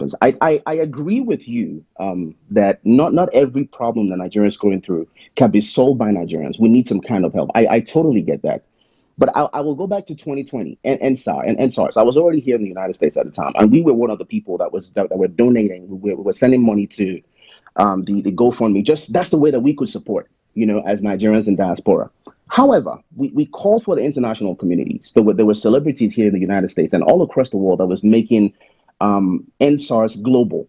happens. I agree with you that not every problem that Nigerians going through can be solved by Nigerians. We need some kind of help. I totally get that. But I will go back to 2020 and SARS. I was already here in the United States at the time, and we were one of the people that were donating. We were sending money to the GoFundMe. Just that's the way that we could support, as Nigerians in diaspora. However, we called for the international communities. There were celebrities here in the United States and all across the world that was making end SARS global,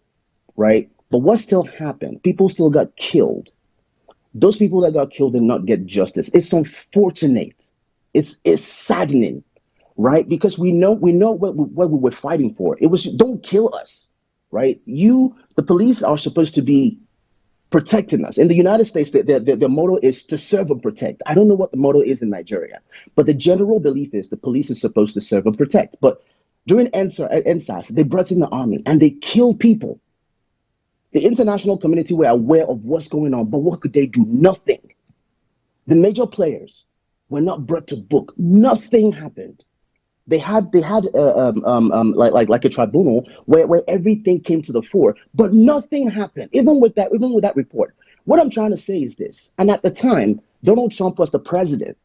right? But what still happened? People still got killed. Those people that got killed did not get justice. It's unfortunate. It's saddening, right? Because we know what we were fighting for. It was don't kill us, right? The police are supposed to be protecting us. In the United States, the motto is to serve and protect. I don't know what the motto is in Nigeria, but the general belief is the police is supposed to serve and protect. But during NSAS, they brought in the army and they killed people. The international community were aware of what's going on, but what could they do? Nothing. The major players were not brought to book. Nothing happened. They had like a tribunal where everything came to the fore, but nothing happened. Even with that report. What I'm trying to say is this, and at the time, Donald Trump was the president,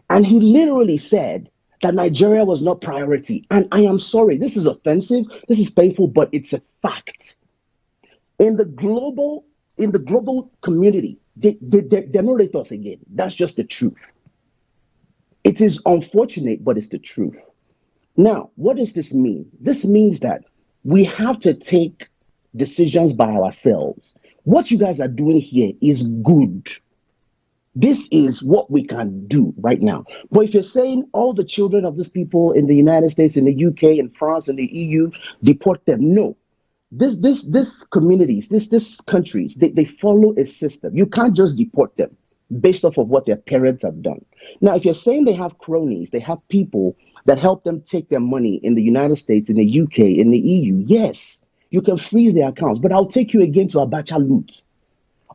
and he literally said that Nigeria was not priority. And I am sorry, this is offensive, this is painful, but it's a fact. In the global community, they demorate us again. That's just the truth. It is unfortunate, but it's the truth. Now, what does this mean? This means that we have to take decisions by ourselves. What you guys are doing here is good. This is what we can do right now. But if you're saying all the children of these people in the United States, in the UK, in France, in the EU, deport them, no. This communities, this countries, they follow a system. You can't just deport them based off of what their parents have done. Now, if you're saying they have cronies, they have people that help them take their money in the United States, in the UK, in the EU, yes, you can freeze their accounts. But I'll take you again to Abacha loot.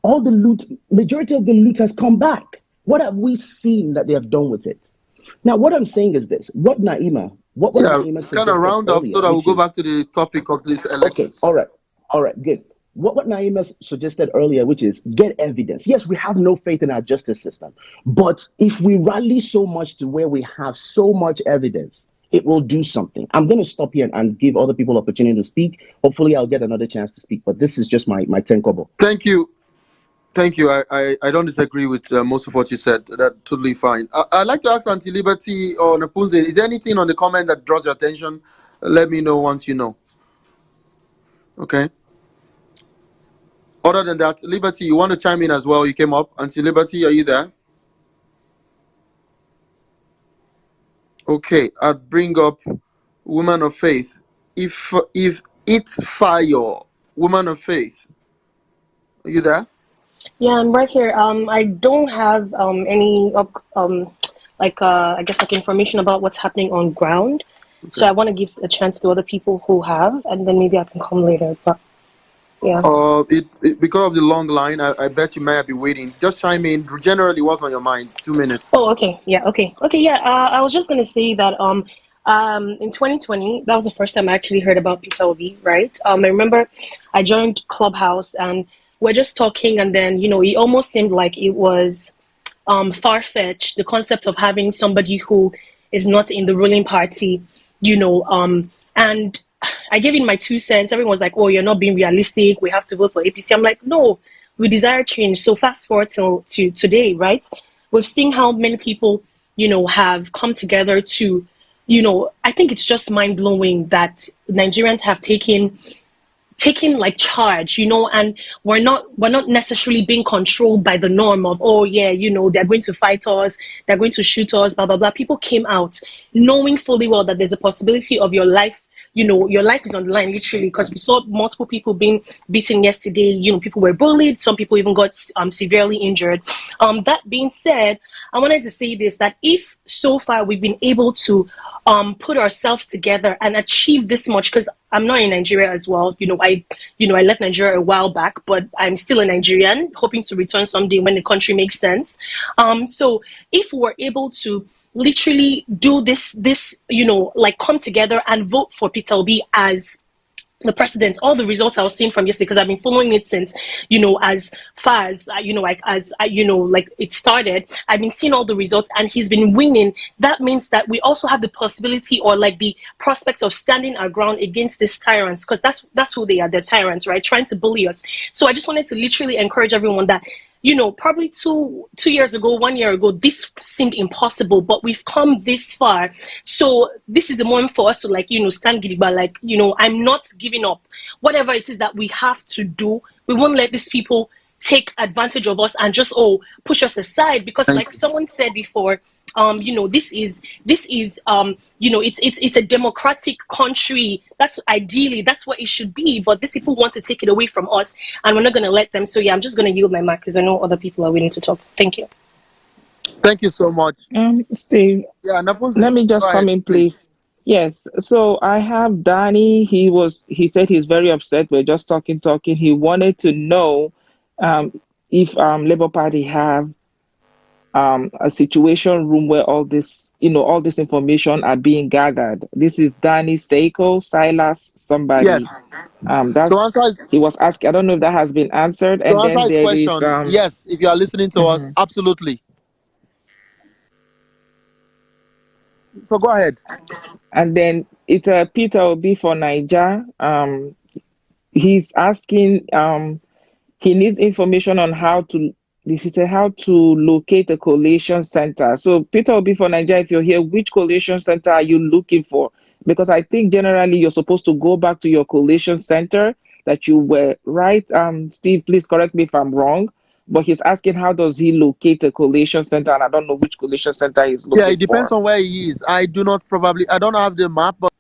All the loot, majority of the loot has come back. What have we seen that they have done with it? Now, what I'm saying is this. What Naima kind of round up so that we'll go back to the topic of this election. Okay, all right, good. What Naima suggested earlier, which is get evidence. Yes, we have no faith in our justice system, but if we rally so much to where we have so much evidence, it will do something. I'm going to stop here and give other people opportunity to speak. Hopefully, I'll get another chance to speak, but this is just my 10 kobo. Thank you. I don't disagree with most of what you said. That's totally fine. I'd like to ask Auntie Liberty or Napunze, is there anything on the comment that draws your attention? Let me know once you know. Okay. Other than that, Liberty, you want to chime in as well? You came up. Auntie Liberty, are you there? Okay, I'll bring up Woman of Faith. If it's fire, Woman of Faith. Are you there? Yeah, I'm right here. I don't have any I guess information about what's happening on ground. Okay. So I want to give a chance to other people who have, and then maybe I can come later. But yeah. Because of the long line, I bet you may have been waiting. Just chime in. Generally, what's on your mind? 2 minutes. Oh, okay. Yeah. Okay. Yeah. I was just gonna say that in 2020, that was the first time I actually heard about Peter Obi. Right. I remember I joined Clubhouse and we're just talking, and then it almost seemed like it was far-fetched, the concept of having somebody who is not in the ruling party, and I gave in my 2 cents. Everyone was like, oh, you're not being realistic, we have to vote for APC. I'm like, no, we desire change. So fast forward to today, right? We've seen how many people have come together to I think it's just mind-blowing that Nigerians have taken like charge, and we're not necessarily being controlled by the norm of, oh yeah, they're going to fight us, they're going to shoot us, blah blah blah. People came out knowing fully well that there's a possibility of your life, your life is on the line, literally, because we saw multiple people being beaten yesterday. People were bullied, some people even got severely injured. That being said, I wanted to say this, that if so far we've been able to put ourselves together and achieve this much, because I'm not in Nigeria as well. I left Nigeria a while back, but I'm still a Nigerian, hoping to return someday when the country makes sense. So if we're able to literally do this, come together and vote for Peter Obi as the president, all the results I was seeing from yesterday, because I've been following it since, as far as, like it started, I've been seeing all the results and he's been winning. That means that we also have the possibility, or like the prospects of standing our ground against these tyrants, because that's who they are. They're tyrants, right? Trying to bully us. So I just wanted to literally encourage everyone that, probably 2 years ago, 1 year ago, this seemed impossible, but we've come this far. So this is the moment for us to stand gidigba, I'm not giving up. Whatever it is that we have to do, we won't let these people take advantage of us and just push us aside, because Thank like you. someone said before, this is it's a democratic country. That's what it should be, but these people want to take it away from us, and we're not going to let them. So yeah, I'm just going to yield my mic because I know other people are willing to talk. Thank you. Thank you so much. Steve, Yeah, Napunzi, let me go just come ahead, in, please. please. Yes. So I have Danny. He said he's very upset. We're just talking. He wanted to know if Labour Party have a situation room where all this information are being gathered. This is Danny Seiko, Silas, somebody. Yes. To That's answer his he was asking. I don't know if that has been answered. to And answer then his there is question, yes. If you are listening to us, mhm. absolutely. So go ahead. And then it's Peter Obi for Niger. He's asking he needs information on how to locate a collation center. So Peter Obi for Nigeria, if you're here, which collation center are you looking for? Because I think generally you're supposed to go back to your collation center that you were, right? Steve, please correct me if I'm wrong. But he's asking how does he locate a collation center, and I don't know which collation center he's Yeah, looking it depends for. on where he is. I don't have the map, but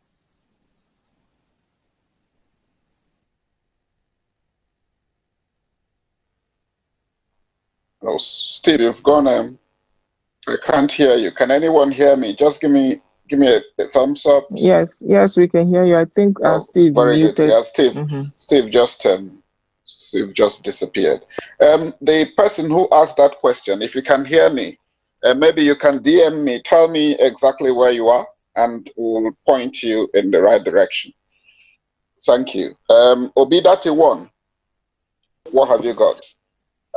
Oh, Steve, you've gone. I can't hear you. Can anyone hear me? Just give me a thumbs up. Yes, we can hear you. I think Oh, Steve very good. muted. Yeah, Steve. Mhm. Steve just disappeared. The person who asked that question, if you can hear me, maybe you can DM me. Tell me exactly where you are, and we'll point you in the right direction. Thank you. Obidati one. What have you got?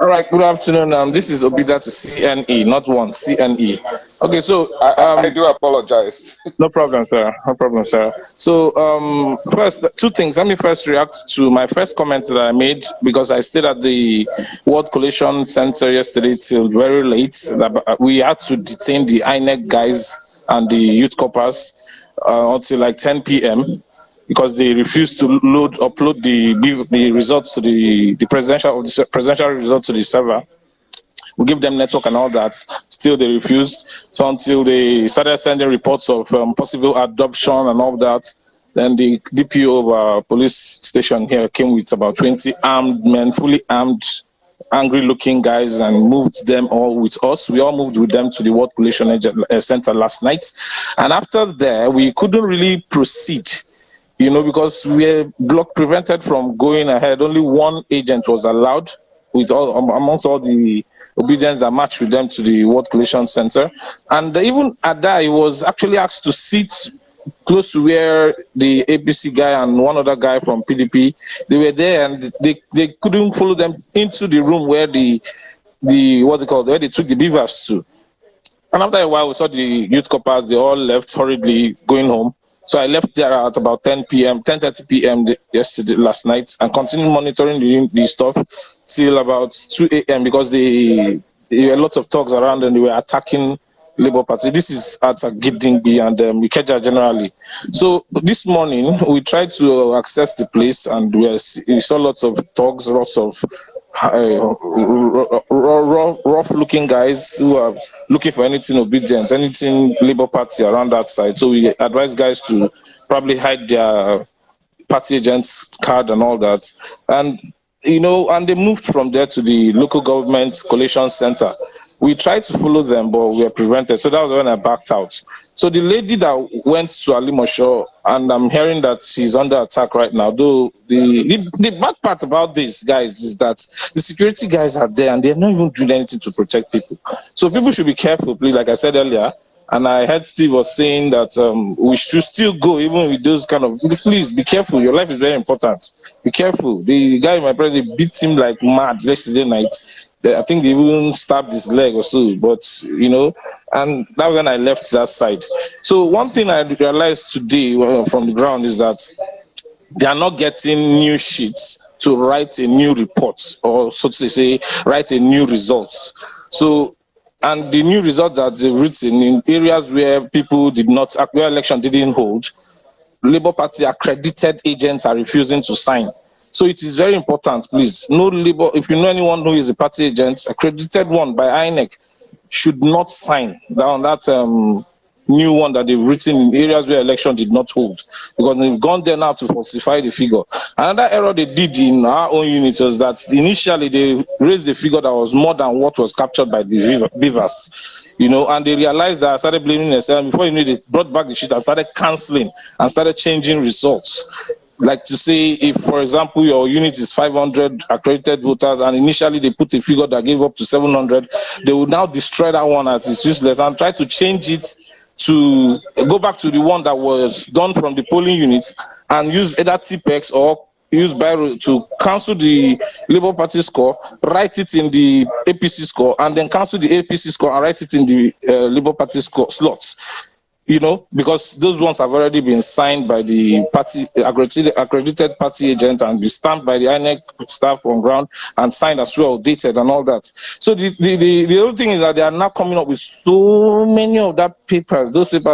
All right, good afternoon. This is Obida to CNE, not one, CNE. Okay, so I do apologize. no problem, sir. No problem, sir. So first, two things. Let me first react to my first comment that I made because I stayed at the World Collation Center yesterday till very late. We had to detain the INEC guys and the youth corpers until like 10 p.m. because they refused to upload the results to the presidential results to the server. We give them network and all that. Still, they refused. So until they started sending reports of possible adoption and all that, then the DPO of our police station here came with about 20 armed men, fully armed, angry-looking guys, and moved them all with us. We all moved with them to the World Collation Center last night. And after that, we couldn't really proceed, because we were prevented from going ahead. Only one agent was allowed with amongst all the obedience that matched with them to the World Collation Center. And even at that, he was actually asked to sit close to where the APC guy and one other guy from PDP, they were there, and they couldn't follow them into the room where where they took the beavers to. And after a while, we saw the youth corpers, they all left hurriedly going home. So I left there at about 10 p.m., 10:30 p.m. Last night, and continued monitoring the stuff till about 2 a.m. because there were lots of thugs around and they were attacking Labour Party. This is at Gidingbi and Ikeja generally. So this morning, we tried to access the place and we saw lots of thugs, lots of rough-looking guys who are looking for anything obedient, anything Labour Party around that side. So we advise guys to probably hide their party agents card and all that. And and they moved from there to the local government collation center. We tried to follow them, but we were prevented. So that was when I backed out. So the lady that went to Alimosho, and I'm hearing that she's under attack right now. Though the bad part about this, guys, is that the security guys are there and they're not even doing anything to protect people. So people should be careful, please. Like I said earlier, And I heard Steve was saying that we should still go even with those kind of. Please be careful. Your life is very important. Be careful. The guy in my brother beat him like mad yesterday night. I think they even stabbed his leg or so. But and that was when I left that side. So one thing I realized today from the ground is that they are not getting new sheets to write a new report, or so to say, write a new result. So, and the new result that they've written in areas where people did not, where election didn't hold, Labour Party accredited agents are refusing to sign. So it is very important, please. No Labour, if you know anyone who is a party agent, accredited one by INEC, should not sign down that new one that they've written in areas where election did not hold, because they've gone there now to falsify the figure. Another error they did in our own unit was that initially they raised the figure that was more than what was captured by the beavers, and they realized that I started blaming themselves. Before you knew it, they brought back the sheet and started cancelling and started changing results. Like to say, if, for example, your unit is 500 accredited voters and initially they put a figure that gave up to 700, they will now destroy that one as it's useless and try to change it to go back to the one that was done from the polling units and use either TPEX or use Biro to cancel the Labour Party score, write it in the APC score, and then cancel the APC score and write it in the Labour Party score slots. Because those ones have already been signed by the party accredited party agent and be stamped by the INEC staff on ground and signed as well, dated and all that. So the other thing is that they are now coming up with so many of those papers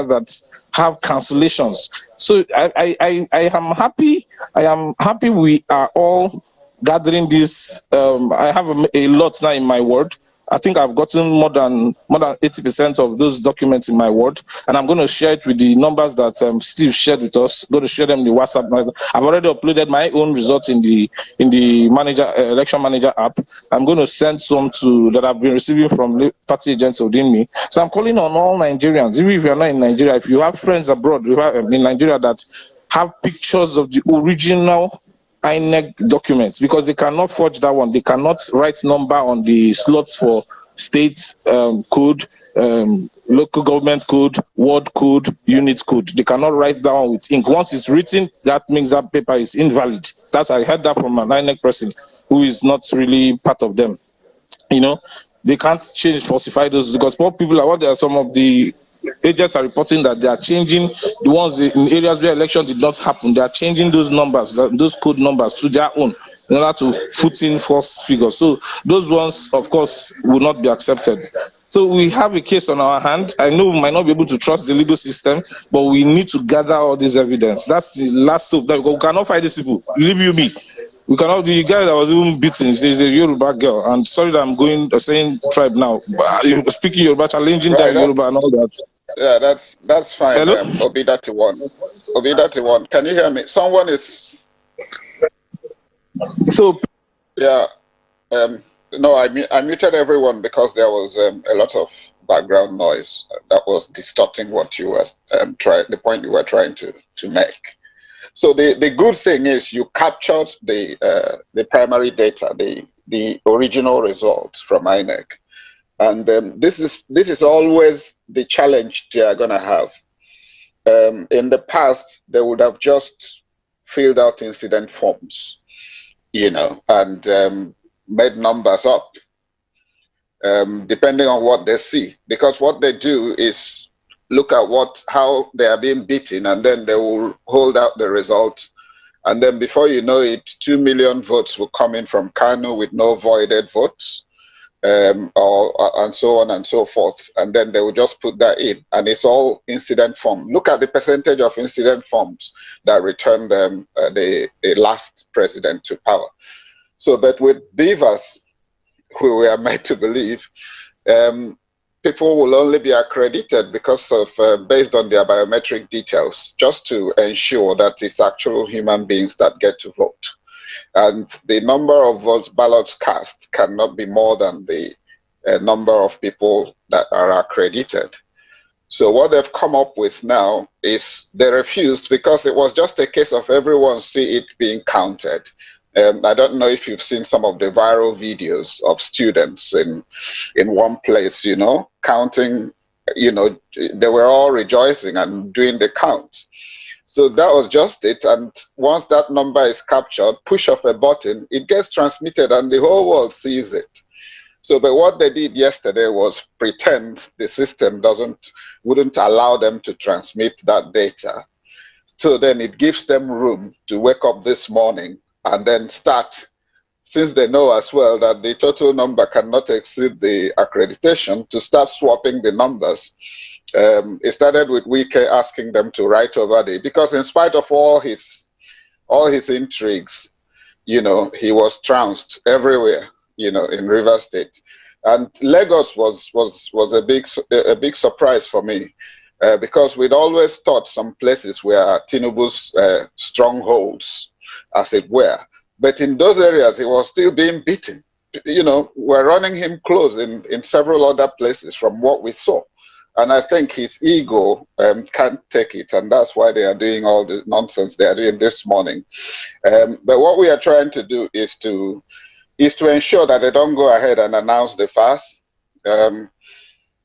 that have cancellations. So I am happy. I am happy we are all gathering this. I have a lot now in my ward. I think I've gotten more than 80% of those documents in my ward, and I'm going to share it with the numbers that Steve shared with us. I'm going to share them in the WhatsApp. I've already uploaded my own results in the election manager app. I'm going to send some that I've been receiving from party agents within me. So I'm calling on all Nigerians, even if you're not in Nigeria, if you have friends abroad in Nigeria that have pictures of the original INEC documents, because they cannot forge that one. They cannot write number on the slots for state code, local government code, ward code, unit code. They cannot write down with ink. Once it's written, that means that paper is invalid. I heard that from an INEC person who is not really part of them. They can't falsify those, because poor people are what they are. Some of the agents are reporting that they are changing the ones in areas where election did not happen. They are changing those numbers, those code numbers, to their own in order to put in false figures. So those ones, of course, will not be accepted. So we have a case on our hand. I know we might not be able to trust the legal system, but we need to gather all this evidence. That's the last hope. We cannot fight these people. Leave you be. We cannot. The guy that was even beaten is a Yoruba girl. And sorry that I'm saying tribe now. But speaking Yoruba, challenging them Yoruba and all that. Yeah, that's fine. Hello? Obidati one. Can you hear me? Someone is. So. Yeah. No, I muted everyone because there was a lot of background noise that was distorting what you were the point you were trying to make. So the good thing is you captured the primary data, the original results from INEC. And this is always the challenge they are going to have. In the past, they would have just filled out incident forms, and made numbers up, depending on what they see. Because what they do is look at how they are being beaten, and then they will hold out the result. And then before you know it, 2 million votes will come in from Kano with no voided votes. And so on and so forth, and then they will just put that in, and it's all incident form. Look at the percentage of incident forms that returned the last president to power. So, but with beavers, who we are made to believe, people will only be accredited because of based on their biometric details, just to ensure that it's actual human beings that get to vote. And the number of ballots cast cannot be more than the number of people that are accredited. So what they've come up with now is they refused, because it was just a case of everyone see it being counted. I don't know if you've seen some of the viral videos of students in one place, counting they were all rejoicing and doing the count. So that was just it. And once that number is captured, push of a button, it gets transmitted and the whole world sees it. So, but what they did yesterday was pretend the system wouldn't allow them to transmit that data. So then it gives them room to wake up this morning and then start, since they know as well that the total number cannot exceed the accreditation, to start swapping the numbers. It started with Wike asking them to write over because in spite of all his intrigues, he was trounced everywhere, in Rivers State. And Lagos was a big surprise for me, because we'd always thought some places were Tinubu's strongholds, as it were. But in those areas, he was still being beaten. We're running him close in several other places from what we saw. And I think his ego can't take it. And that's why they are doing all the nonsense they are doing this morning. But what we are trying to do is to ensure that they don't go ahead and announce the fast.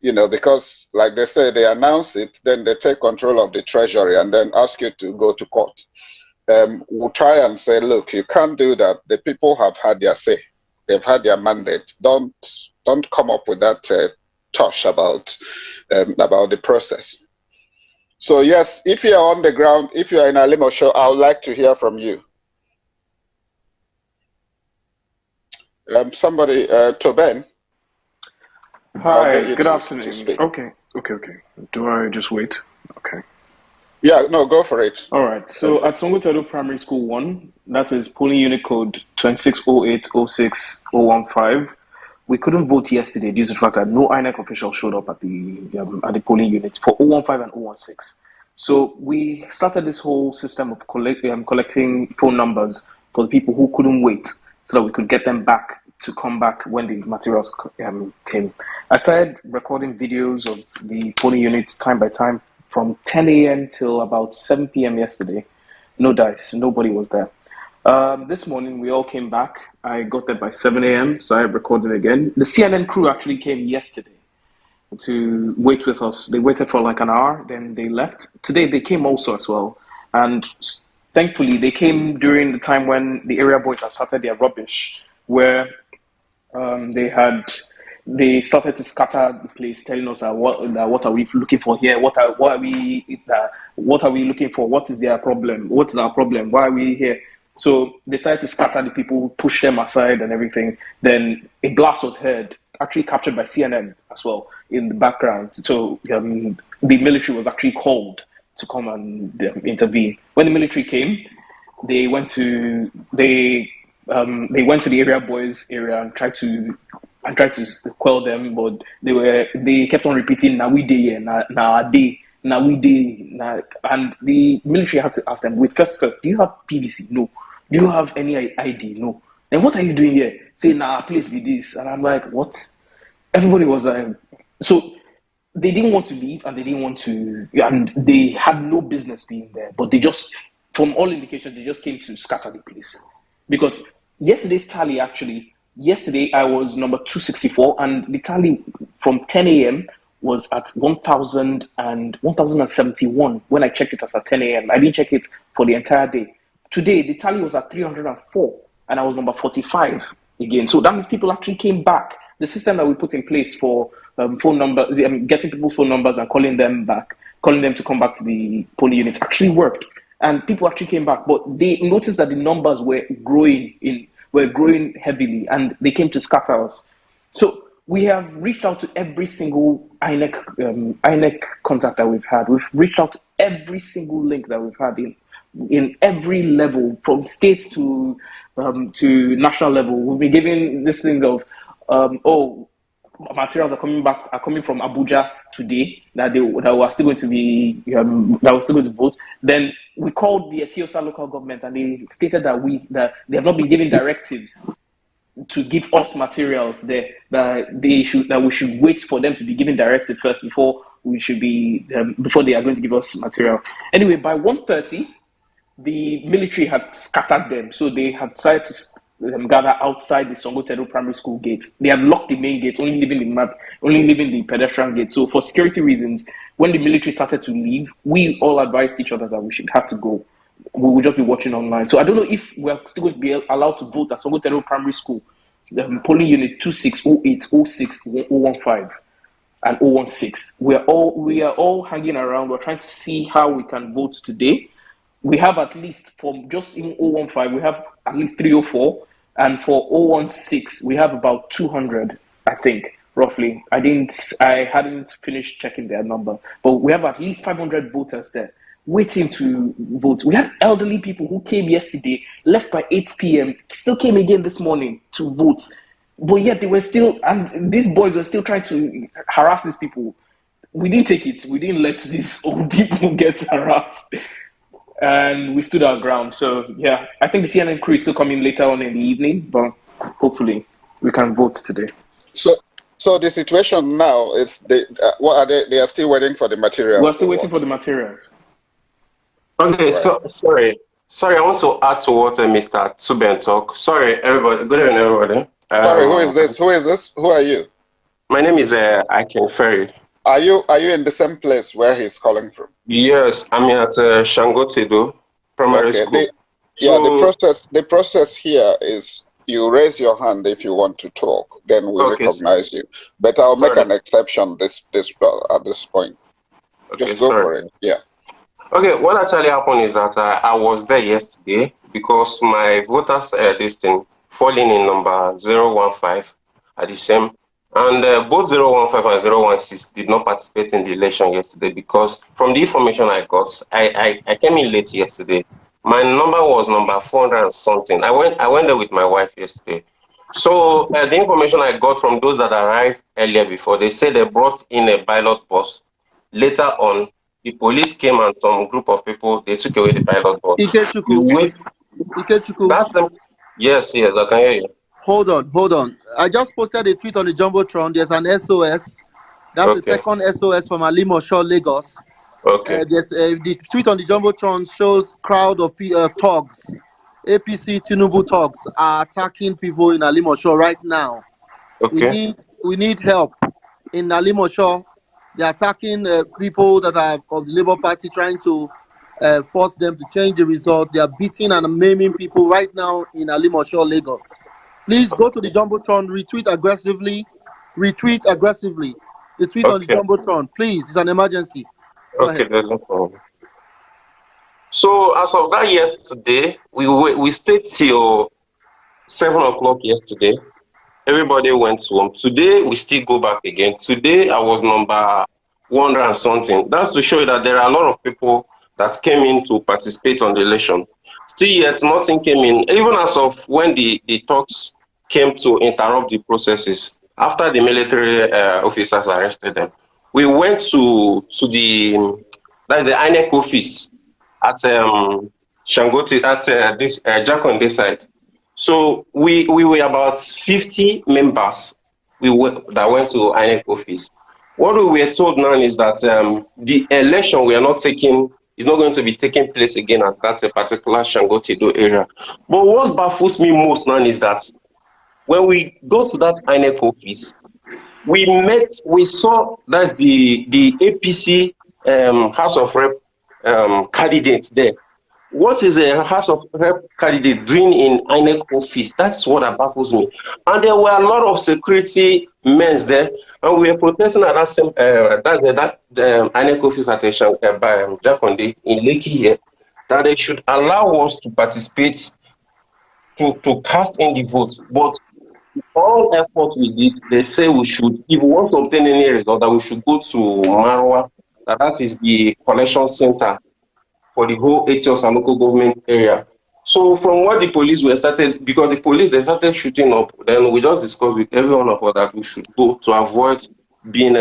Because like they say, they announce it, then they take control of the treasury and then ask you to go to court. We'll try and say, look, you can't do that. The people have had their say. They've had their mandate. Don't come up with that tosh about the process. So yes, if you're on the ground, if you're in a limo show, I would like to hear from you. Somebody, Toben. Hi, good afternoon. Okay. Do I just wait? Okay. Yeah, no, go for it. All right. So at Songotedo Primary School 1, that is polling unit code 2608060115. We couldn't vote yesterday due to the fact that no INEC official showed up at the polling unit for 015 and 016. So we started this whole system of collecting phone numbers for the people who couldn't wait, so that we could get them back to come back when the materials came. I started recording videos of the polling units time by time from 10 a.m. till about 7 p.m. yesterday. No dice, nobody was there. This morning, we all came back. I got there by 7 a.m., so I recorded again. The CNN crew actually came yesterday to wait with us. They waited for like an hour, then they left. Today, they came also as well. And thankfully, they came during the time when the area boys had started their rubbish, where they started to scatter the place, telling us what are we looking for here? What are we looking for? What is their problem? What's our problem? Why are we here? So they started to scatter the people, push them aside and everything. Then a blast was heard, actually captured by CNN as well in the background. So the military was actually called to come and intervene. When the military came, they went to the area boys area and tried to quell them, but they kept on repeating "na we dey, na we dey," and the military had to ask them, "Wait, first, do you have PVC? No. Do you have any ID? No. Then what are you doing here?" Say, "Nah, please be this," and I'm like, "What?" Everybody was like, so they didn't want to leave, and and they had no business being there, but they just, from all indications, they just came to scatter the place. Because yesterday's tally, yesterday I was number 264, and the tally from 10 a.m. was at 1,071 when I checked it as at 10 a.m. I didn't check it for the entire day. Today, the tally was at 304, and I was number 45 again. So that means people actually came back. The system that we put in place for phone numbers, getting people's phone numbers and calling them to come back to the polling units actually worked. And people actually came back, but they noticed that the numbers were growing heavily, and they came to scatter us. So we have reached out to every single INEC contact that we've had. We've reached out to every single link that we've had in every level, from states to national level. We've been given these things of materials are coming from Abuja today that we're still going to vote. Then we called the Etiosa local government, and they stated that they have not been given directives to give us materials there, that we should wait for them to be given directive first before they are going to give us material. Anyway, by 1:30, the military had scattered them, so they had decided gather outside the Songotedo Primary School gates. They had locked the main gate, only leaving the pedestrian gate. So for security reasons, when the military started to leave, we all advised each other that we should have to go. We will just be watching online. So I don't know if we're still going to be allowed to vote at Songotedo Primary School, the polling unit 2608, 06, 015 and 016. We are all hanging around. We're trying to see how we can vote today. We have at least, from just in 015, we have at least 304, and for 016 we have about 200, I think, roughly. I hadn't finished checking their number, but we have at least 500 voters there waiting to vote. We had elderly people who came yesterday, left by 8 p.m., still came again this morning to vote, but yet they were still, and these boys were still trying to harass these people. We didn't take it. We didn't let these old people get harassed, and we stood our ground. So yeah, I think the CNN crew is still coming later on in the evening, but hopefully we can vote today. So the situation now is what are they? They are still waiting for the materials. We're still waiting for the materials. Okay, Right. so sorry, I want to add to what Mr. Tuben talk. Sorry, everybody. Good evening, everybody. Sorry, who is this? Who is this? Who are you? My name is Akin Ferry. Are you in the same place where he's calling from? Yes, I'm at Shangotedo Primary School. The process here is you raise your hand if you want to talk, then we recognize you. But I'll make an exception at this point. Just go for it. Yeah. Okay, what actually happened is that I was there yesterday because my voters listing falling in number 015 at the same, and both 015 and 016 did not participate in the election yesterday because from the information I got, I came in late yesterday. My number was number 400 and something. I went there with my wife yesterday. So the information I got from those that arrived earlier before, they said they brought in a ballot box. Later on, the police came and some group of people, they took away the ballot box. Ikechukwu. That's them. Yes, I can hear you. Hold on. I just posted a tweet on the Jumbotron. There's an SOS. That's the second SOS from Alimosho, Lagos. Okay. The tweet on the Jumbotron shows crowd of thugs. APC Tinubu thugs are attacking people in Alimosho right now. Okay. We need help in Alimosho. They're attacking people that are of the Labour Party, trying to force them to change the result. They are beating and maiming people right now in Alimosho, Lagos. Please go to the Jumbotron, retweet aggressively. The tweet on the Jumbotron, please. It's an emergency. Go ahead. There's no problem. So as of that yesterday, we stayed till 7 o'clock yesterday. Everybody went home. Today we still go back again. Today I was number 100 and something. That's to show you that there are a lot of people that came in to participate on the election. Still yet nothing came in. Even as of when the talks came to interrupt the processes after the military officers arrested them, we went to the INEC office at Shangote at this Jakonde site. So we were about 50 members that went to INEC office. What we were told now is that the election we are not taking is not going to be taking place again at that particular Shangotedo area. But what baffles me most now is that when we go to that INEC office, we saw that the APC House of Rep candidate there. What is a House of Rep candidate doing in INEC office? That's what baffles me. And there were a lot of security men there, and we were protesting at that same INEC office at Jakonde in Lekki here, that they should allow us to participate to cast in the vote. But all effort we did, they say we should, if we want to obtain any result, that we should go to Marwa, that is the collection center for the whole Etios and local government area. So from what the police were started, because the police they started shooting up, then we just discussed with every one of us that we should go to avoid being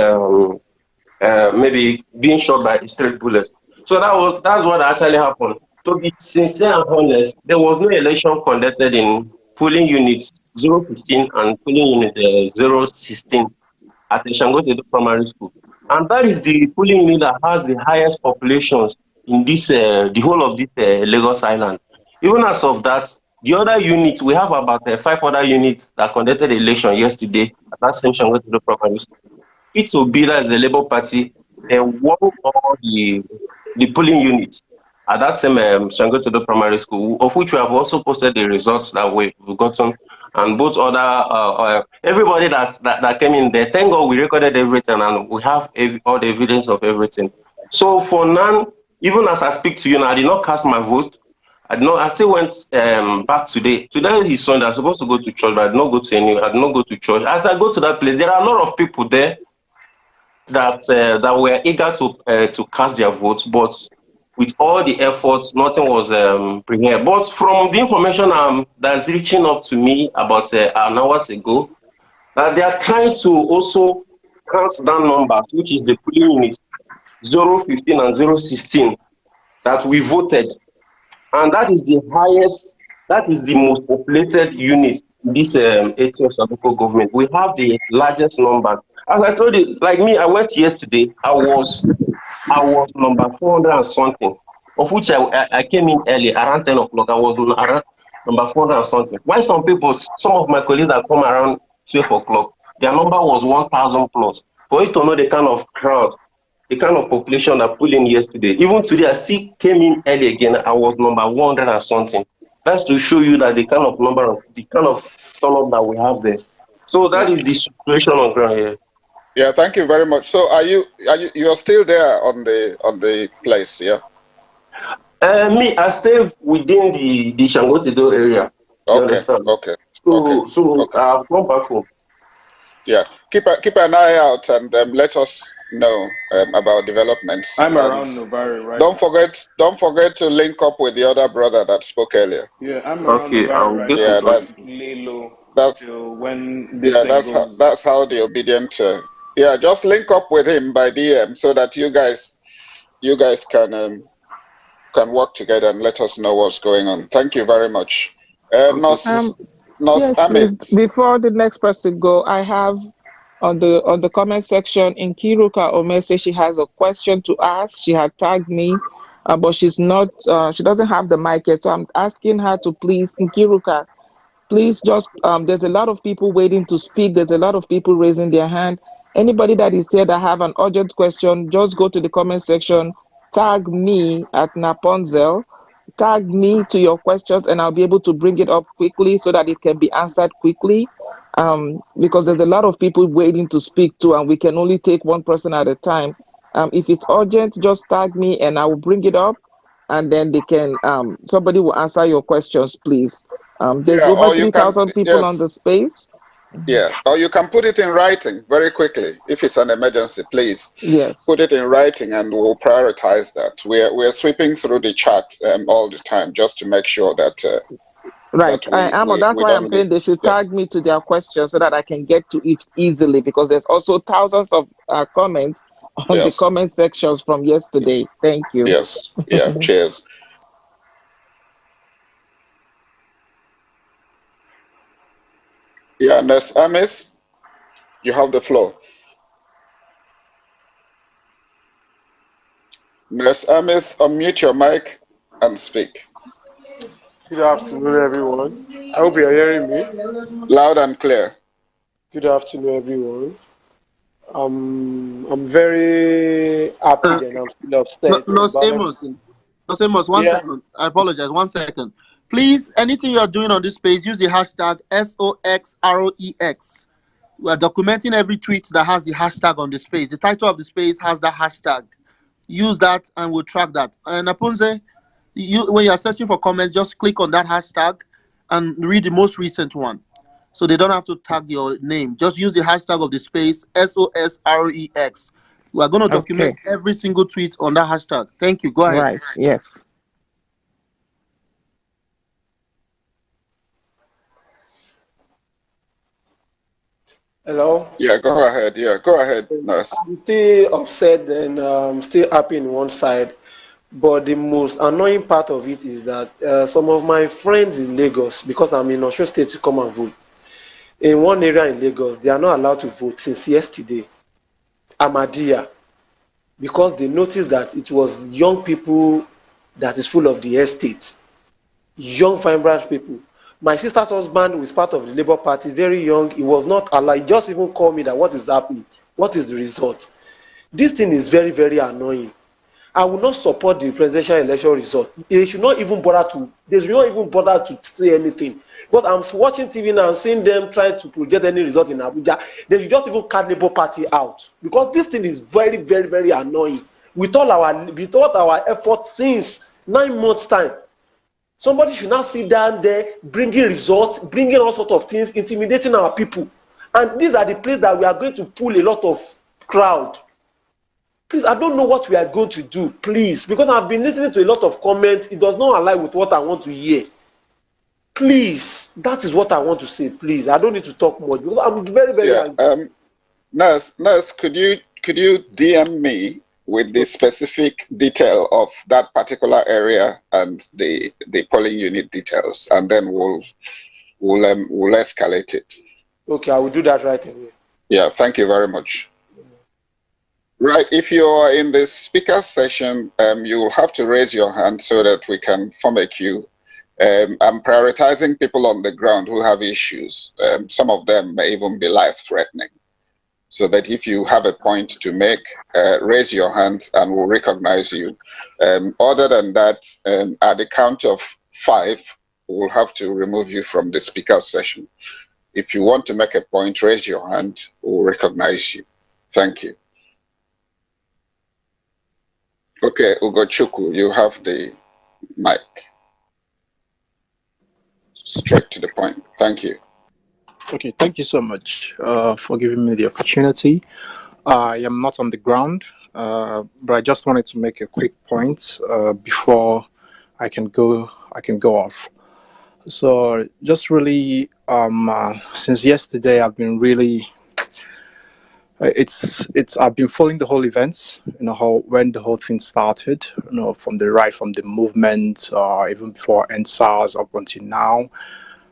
maybe being shot by a straight bullet. So that's what actually happened. To be sincere and honest, there was no election conducted in polling units 015 and polling unit 016 at the Shangotedo Primary School. And that is the polling unit that has the highest populations in this the whole of this Lagos Island. Even as of that, The other units, we have about 5 other units that conducted the election yesterday at that same Shangoto primary school. It will be as the Labour Party, then won all the polling units at that same Shangoto primary school, of which we have also posted the results that we've gotten, and both other everybody that came in there. Thank God we recorded everything and we have all the evidence of everything. So for now, even as I speak to you now, I did not cast my vote. I did not. I still went back today. Today is Sunday. I'm supposed to go to church, but I did not go to any. I did not go to church. As I go to that place, there are a lot of people there that were eager to cast their votes, but with all the efforts, nothing was prepared. But from the information that's reaching up to me about an hours ago, that they are trying to also count down numbers, which is the polling units 015 and 016 that we voted, and that is the highest, that is the most populated unit in this 18th local government. We have the largest number. As I told you, like me, I went yesterday. I was number 400 and something, of which I came in early, around 10 o'clock. I was around number 400 and something. Why some of my colleagues that come around 12 o'clock, their number was 1,000 plus. For you to know the kind of crowd, the kind of population that pulled in yesterday. Even today, I still came in early again. I was number 100 and something. That's to show you that the kind of turn up that we have there. So that Yeah. is the situation on ground here. Yeah, thank you very much. So you're still there on the place, yeah? I stay within the Shangotido area. You Okay, understand? okay, okay, So okay. I've gone back home. Yeah, keep an eye out and let us know about developments. I'm And around Novare right don't forget to link up with the other brother that spoke earlier. Yeah, I'm around Okay, Novare I'll right get now. in Yeah, touch Just with you. lay low that's till when this yeah, thing goes. that's how the obedient. Yeah, just link up with him by DM so that you guys can work together and let us know what's going on. Thank you very much. Okay, sir. Nos Yes, please. Amit. Before the next person go, I have on the comment section in Kiruka Ome says she has a question to ask. She had tagged me, but she's not. She doesn't have the mic yet, so I'm asking her to please, Nkiruka, please just there's a lot of people waiting to speak. There's a lot of people raising their hand. Anybody that is here that have an urgent question, just go to the comment section, tag me at Naponzel, tag me to your questions, and I'll be able to bring it up quickly so that it can be answered quickly. Because there's a lot of people waiting to speak to, and we can only take one person at a time. If it's urgent, just tag me and I will bring it up, and then they can somebody will answer your questions, please. There's Yeah, over or you can 3,000 people on the yes. space. Yeah, or you can put it in writing very quickly. If it's an emergency, please Yes. put it in writing, and we'll prioritize that. We're sweeping through the chat all the time just to make sure that Right. I am. That's we why I'm don't leave. saying they should Yeah, tag me to their questions so that I can get to it easily, because there's also thousands of comments on the yes, comment sections from yesterday. Thank you. yes, yeah. Cheers. Yeah, Nurse Amis, you have the floor. Nurse Amis, unmute your mic and speak. Good afternoon, everyone. I hope you're hearing me. Loud and clear. Good afternoon, everyone. I'm very happy and I'm still upset Los about Amos, everything. Los Amos, one Yeah, second. I apologize. 1 second. Please, anything you are doing on this page, use the hashtag SOXROEX. We are documenting every tweet that has the hashtag on the space. The title of the space has the hashtag. Use that and we'll track that. And Apunze, when you are searching for comments, just click on that hashtag and read the most recent one. So they don't have to tag your name. Just use the hashtag of the space SOSREX. We are going to Okay. document every single tweet on that hashtag. Thank you. Go ahead. Right. Yes. hello. Yeah, go ahead. Yeah, go ahead, Nurse. I'm still upset and still happy in one side. But the most annoying part of it is that some of my friends in Lagos, because I'm in Osun State to come and vote, in one area in Lagos, they are not allowed to vote since yesterday, Ahmadiyya, because they noticed that it was young people that is full of the estate, young vibrant people. My sister's husband, who is part of the Labour Party, very young, he was not allowed. He just even called me that what is happening? What is the result? This thing is very, very annoying. I will not support the presidential election result. They should not even bother to say anything. Because I'm watching TV now, I'm seeing them trying to project any result in Abuja. They should just even cut Labour Party out. Because this thing is very, very, very annoying. With all our efforts since 9 months' time. Somebody should now sit down there, bringing results, bringing all sorts of things, intimidating our people. And these are the places that we are going to pull a lot of crowd. Please, I don't know what we are going to do, please, because I've been listening to a lot of comments. It does not align with what I want to hear. Please, that is what I want to say. Please, I don't need to talk much because I'm very, very angry. Nurse, could you DM me with the specific detail of that particular area and the polling unit details, and then we'll escalate it. Okay, I will do that right away. Yeah, thank you very much. Right, if you're in the speaker session, you'll have to raise your hand so that we can form a queue. I'm prioritizing people on the ground who have issues. Some of them may even be life-threatening. So that if you have a point to make, raise your hand and we'll recognize you. Other than that, at the count of 5, we'll have to remove you from the speaker session. If you want to make a point, raise your hand, we'll recognize you. Thank you. Okay, Ugochukwu, you have the mic. Straight to the point. Thank you. Okay, thank you so much for giving me the opportunity. I am not on the ground, but I just wanted to make a quick point before I can go off. So just really, since yesterday, I've been really. I've been following the whole events, when the whole thing started, from the movement, even before NSAS up until now.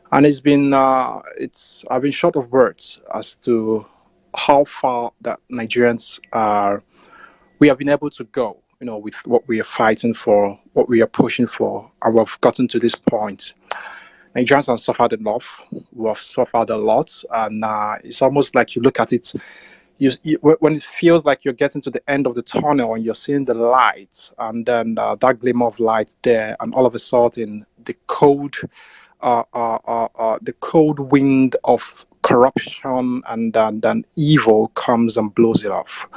And it's been, I've been short of words as to how far that Nigerians we have been able to go, with what we are fighting for, what we are pushing for, and we've gotten to this point. Nigerians have suffered enough, we have suffered a lot, and it's almost like you look at it, when it feels like you're getting to the end of the tunnel and you're seeing the light, and then that glimmer of light there, and all of a sudden the cold wind of corruption and then evil comes and blows it off.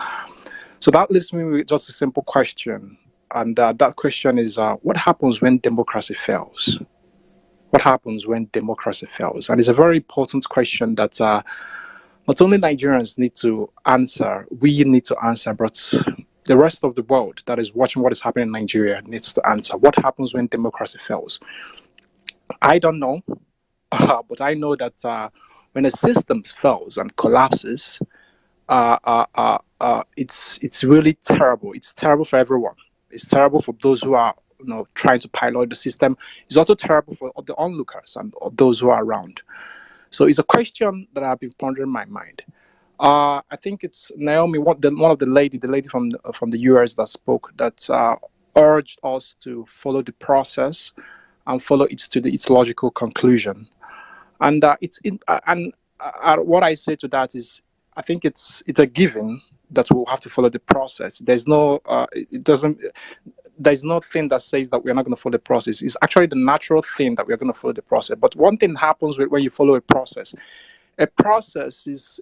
So that leaves me with just a simple question, and that question is, what happens when democracy fails? What happens when democracy fails? And it's a very important question that not only Nigerians need to answer, we need to answer, but the rest of the world that is watching what is happening in Nigeria needs to answer. What happens when democracy fails? I don't know, but I know that when a system fails and collapses, it's really terrible. It's terrible for everyone. It's terrible for those who are trying to pilot the system. It's also terrible for the onlookers and those who are around. So it's a question that I've been pondering in my mind. I think it's Naomi, one of the lady from the US that spoke, that urged us to follow the process and follow it to its logical conclusion. And what I say to that is, I think it's a given that we'll have to follow the process. There's nothing that says that we're not going to follow the process. It's actually the natural thing that we're going to follow the process. But one thing happens when you follow a process. A process is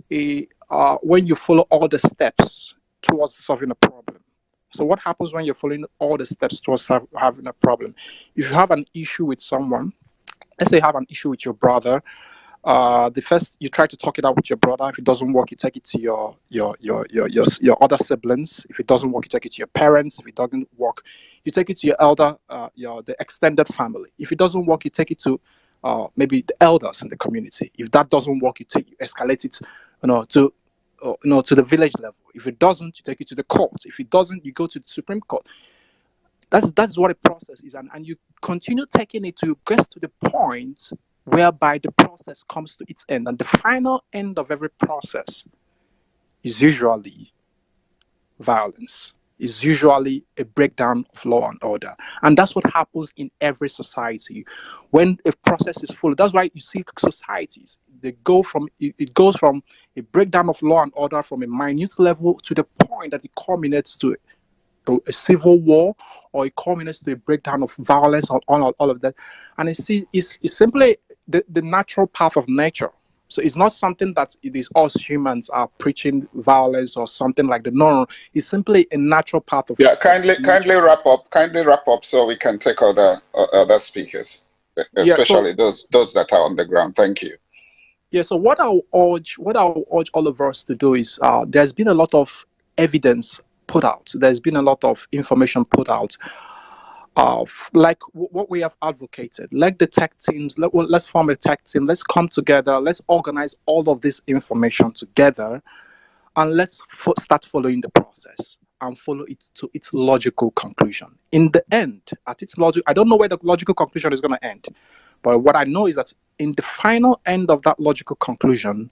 when you follow all the steps towards solving a problem. So what happens when you're following all the steps towards having a problem? If you have an issue with someone, let's say you have an issue with your brother, the first you try to talk it out with your brother. If it doesn't work, you take it to your other siblings. If it doesn't work, you take it to your parents. If it doesn't work, you take it to your the extended family. If it doesn't work, you take it to maybe the elders in the community. If that doesn't work, you escalate it, to the village level. If it doesn't, you take it to the court. If it doesn't, you go to the Supreme Court. That's what a process is, and you continue taking it to get to the point whereby the process comes to its end. And the final end of every process is usually violence. is usually a breakdown of law and order. And that's what happens in every society when a process is followed. That's why you see societies, they go from it goes from a breakdown of law and order from a minute level to the point that it culminates to a civil war, or it culminates to a breakdown of violence, and all of that. And it's simply the natural path of nature. So it's not something that it is us humans are preaching violence or something like that. No, it's simply a natural path of kindly wrap up so we can take other speakers, especially those that are on the ground. Thank you. Yeah, so what I'll urge all of us to do is there's been a lot of evidence put out. There's been a lot of information put out of like what we have advocated. Like the tech teams, let's form a tech team. Let's come together. Let's organize all of this information together, and let's start following the process and follow it to its logical conclusion. In the end, at its logic, I don't know where the logical conclusion is going to end, but what I know is that in the final end of that logical conclusion,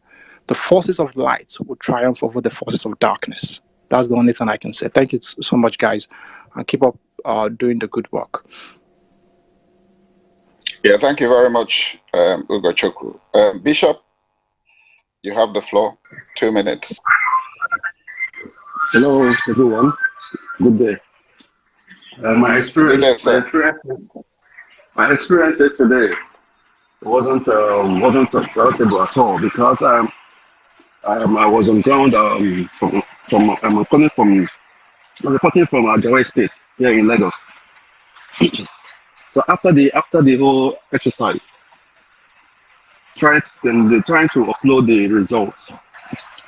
the forces of light will triumph over the forces of darkness. That's the only thing I can say. Thank you so much, guys, and keep up doing the good work. Yeah, thank you very much, Ugo Chukwu. Bishop, you have the floor. 2 minutes. Hello, everyone. Good day. My experience yesterday wasn't palatable at all because I was on ground I'm reporting from Ajawa State here in Lagos. So after the whole exercise, trying to upload the results,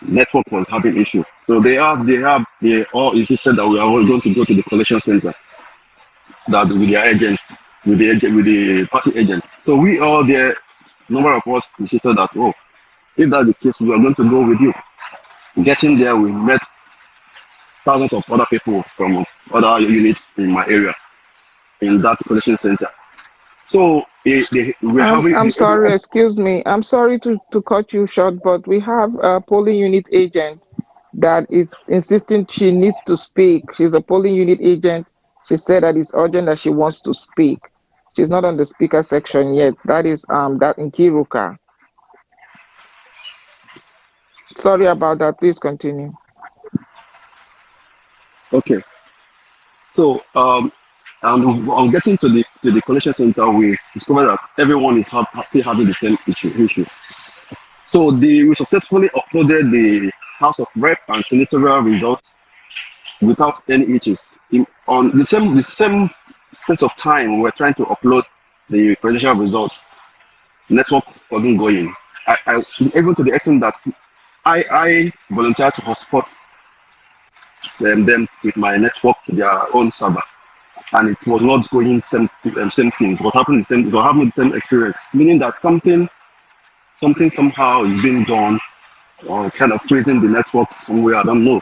network was having issue. So they all insisted that we are all going to go to the collection center, that with their agents, with the party agents. So we all there, number of us insisted that, oh, if that's the case, we are going to go with you. Getting there, we met thousands of other people from other units in my area, in that collection center. So I'm sorry, excuse me. I'm sorry to cut you short, but we have a polling unit agent that is insisting she needs to speak. She's a polling unit agent. She said that it's urgent that she wants to speak. She's not on the speaker section yet. That is that in Kiruka. Sorry about that. Please continue. Okay. So on getting to the collection center, we discovered that everyone is still having the same issue. So we successfully uploaded the House of Rep and senatorial results without any issues. On the same space of time, we were trying to upload the presidential results. Network wasn't going. I even to the extent that I volunteered to hotspot them with my network to their own server, and it was not going same thing. It was happening the same experience, meaning that something somehow is being done, or it's kind of freezing the network somewhere. I don't know,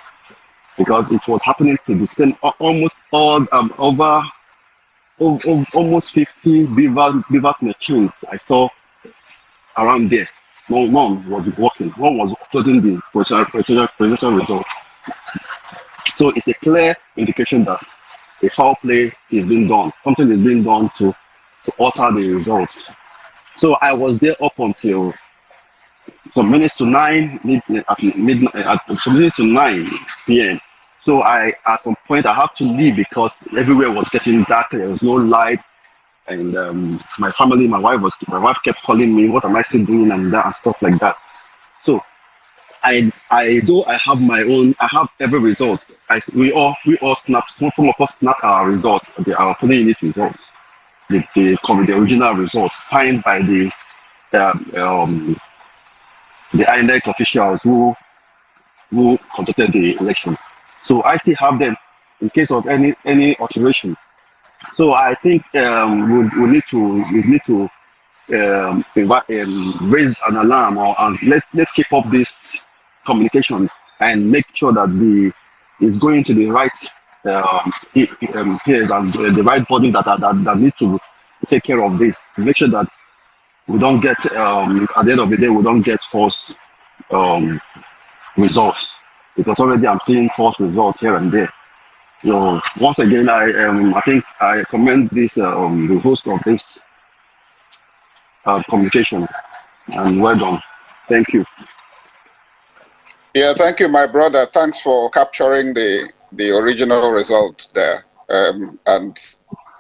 because it was happening to the same almost all over almost 50 Beavers machines I saw around there. None was working. One was uploading the presidential results. So it's a clear indication that a foul play is being done. Something is being done to alter the results. So I was there up until some minutes to 9 p.m. So at some point I have to leave because everywhere was getting dark. There was no light, and my wife kept calling me. What am I still doing and stuff like that. So I have every result. We all snapped. Some of us snapped our results, our polling unit results, the original results signed by the INEC officials who conducted the election. So I still have them in case of any alteration. So I think we need to raise an alarm, and let's keep up this communication and make sure that it's going to the right peers and the right body that need to take care of this. Make sure that we don't get at the end of the day we don't get false results, because already I'm seeing false results here and there. So once again, I think I commend this the host of this communication, and well done. Thank you. Yeah, thank you, my brother. Thanks for capturing the original result there and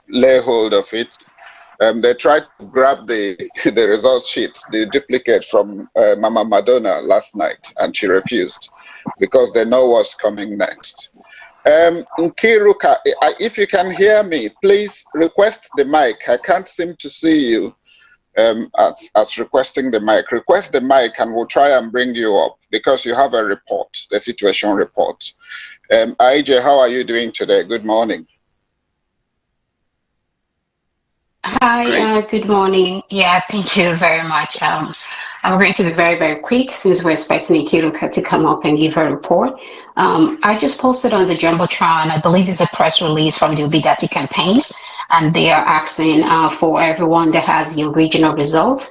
lay hold of it. They tried to grab the the result sheets, the duplicate from Mama Madonna last night, and she refused because they know what's coming next. Nkiruka, if you can hear me, please request the mic. I can't seem to see you as requesting the mic. Request the mic and we'll try and bring you up because you have a report, the situation report. IJ, how are you doing today? Good morning. Hi, good morning. Yeah, thank you very much. I'm going to be very, very quick since we're expecting Ikiruka to come up and give her report. I just posted on the Jumbotron, I believe it's a press release from the Obigati campaign, and they are asking for everyone that has the original result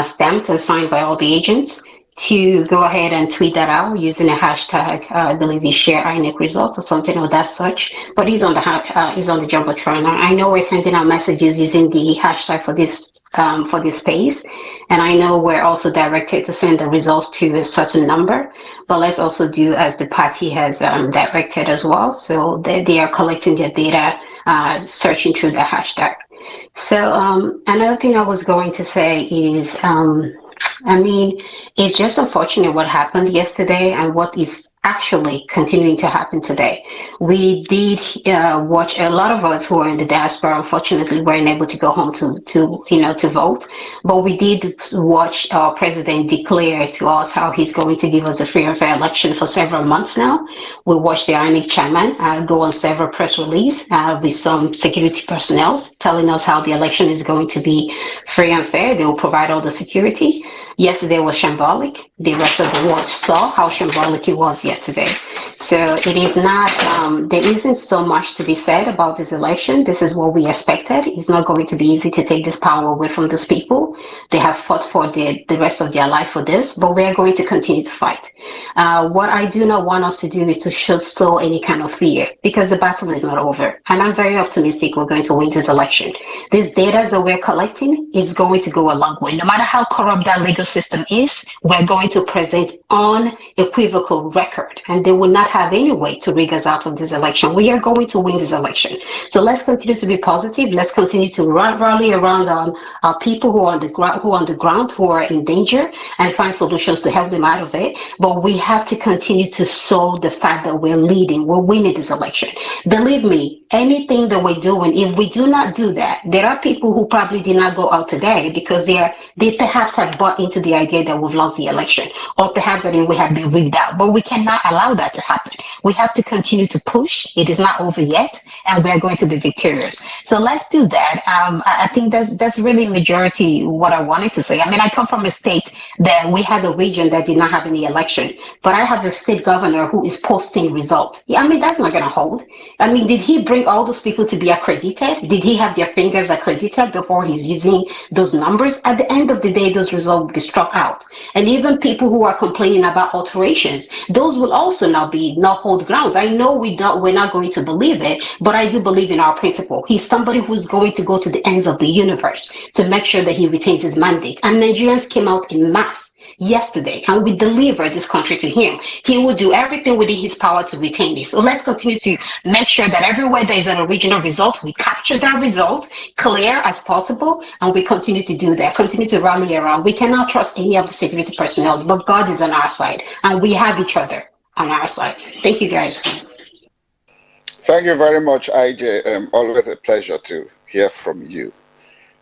stamped and signed by all the agents to go ahead and tweet that out using a hashtag. I believe he share INEC results or something of that such. But he's on the jumbotron. I know we're sending out messages using the hashtag for this space, and I know we're also directed to send the results to a certain number. But let's also do as the party has directed as well. So they are collecting their data, searching through the hashtag. So another thing I was going to say is. I mean, it's just unfortunate what happened yesterday and what is actually continuing to happen today. We did watch a lot of us who are in the diaspora. Unfortunately, weren't able to go home to vote, but we did watch our president declare to us how he's going to give us a free and fair election for several months now. We watched the INEC chairman go on several press release with some security personnel telling us how the election is going to be free and fair. They will provide all the security. Yesterday was shambolic. The rest of the world saw how shambolic it was yesterday. So it is not, there isn't so much to be said about this election. This is what we expected. It's not going to be easy to take this power away from these people. They have fought for the rest of their life for this, but we are going to continue to fight. What I do not want us to do is to sow any kind of fear because the battle is not over. And I'm very optimistic we're going to win this election. This data that we're collecting is going to go a long way. No matter how corrupt that legal system is, we're going to present unequivocal record, and they will not have any way to rig us out of this election. We are going to win this election. So let's continue to be positive. Let's continue to rally around our people who are on the ground, who are in danger, and find solutions to help them out of it. But we have to continue to sow the fact that we're leading, we're winning this election. Believe me, anything that we're doing, if we do not do that, there are people who probably did not go out today because they perhaps have bought into the idea that we've lost the election, or perhaps that we have been rigged out. But we cannot allow that to happen. We have to continue to push. It is not over yet, and we are going to be victorious. So let's do that. I think that's really majority what I wanted to say. I mean, I come from a state that we had a region that did not have any election, but I have a state governor who is posting results. Yeah, I mean, that's not going to hold. I mean, did he bring all those people to be accredited? Did he have their fingers accredited before he's using those numbers? At the end of the day, those results will be struck out. And even people who are complaining about alterations, those will also not hold grounds. I know we're not going to believe it, but I do believe in our principle. He's somebody who's going to go to the ends of the universe to make sure that he retains his mandate. And Nigerians came out in mass yesterday, and we deliver this country to him. He will do everything within his power to retain this. So let's continue to make sure that everywhere there is an original result, we capture that result clear as possible, and we continue to do that, continue to rally around. We cannot trust any of the security personnel, but God is on our side, and we have each other on our side. Thank you, guys. Thank you very much, IJ. Always a pleasure to hear from you.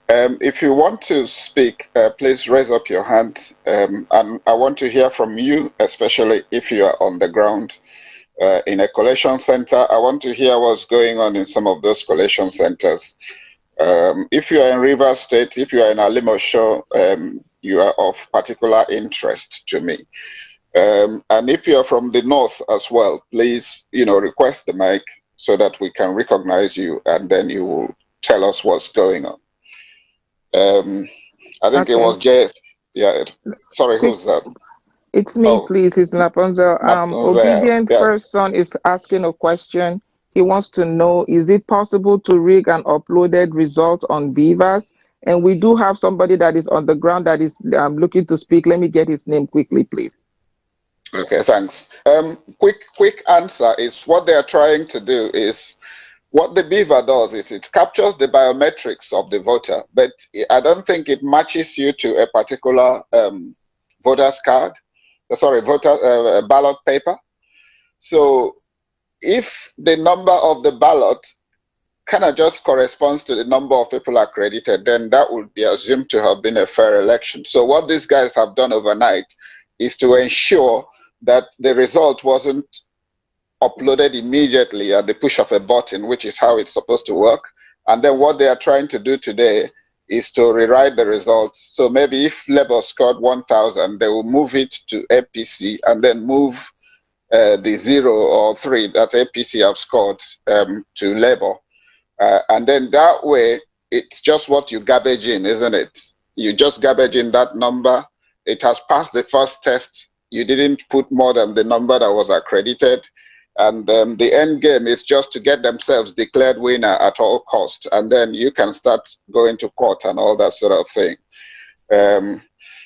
If you want to speak, please raise up your hand. And I want to hear from you, especially if you are on the ground in a collation center. I want to hear what's going on in some of those collation centers. If you are in Rivers State, if you are in Alimosho, you are of particular interest to me. And if you are from the north as well, please, request the mic so that we can recognize you, and then you will tell us what's going on. I think Okay. it was Jay. Yeah. Sorry, Quick, who's that? It's me, please. It's Naponzel. Naponzel. Obedient Yeah. person is asking a question. He wants to know, is it possible to rig an uploaded result on Beavers? And we do have somebody that is on the ground that is looking to speak. Let me get his name quickly, please. Okay, thanks. Quick answer is what they are trying to do is, what the Beaver does is it captures the biometrics of the voter, but I don't think it matches you to a particular voter's card, ballot paper. So if the number of the ballot kind of just corresponds to the number of people accredited, then that would be assumed to have been a fair election. So what these guys have done overnight is to ensure that the result wasn't uploaded immediately at the push of a button, which is how it's supposed to work. And then what they are trying to do today is to rewrite the results. So maybe if Labour scored 1,000, they will move it to APC and then move the 0 or 3 that APC have scored to Labour. And then that way, it's just what you garbage in, isn't it? You just garbage in that number. It has passed the first test. You didn't put more than the number that was accredited. And the end game is just to get themselves declared winner at all costs. And then you can start going to court and all that sort of thing.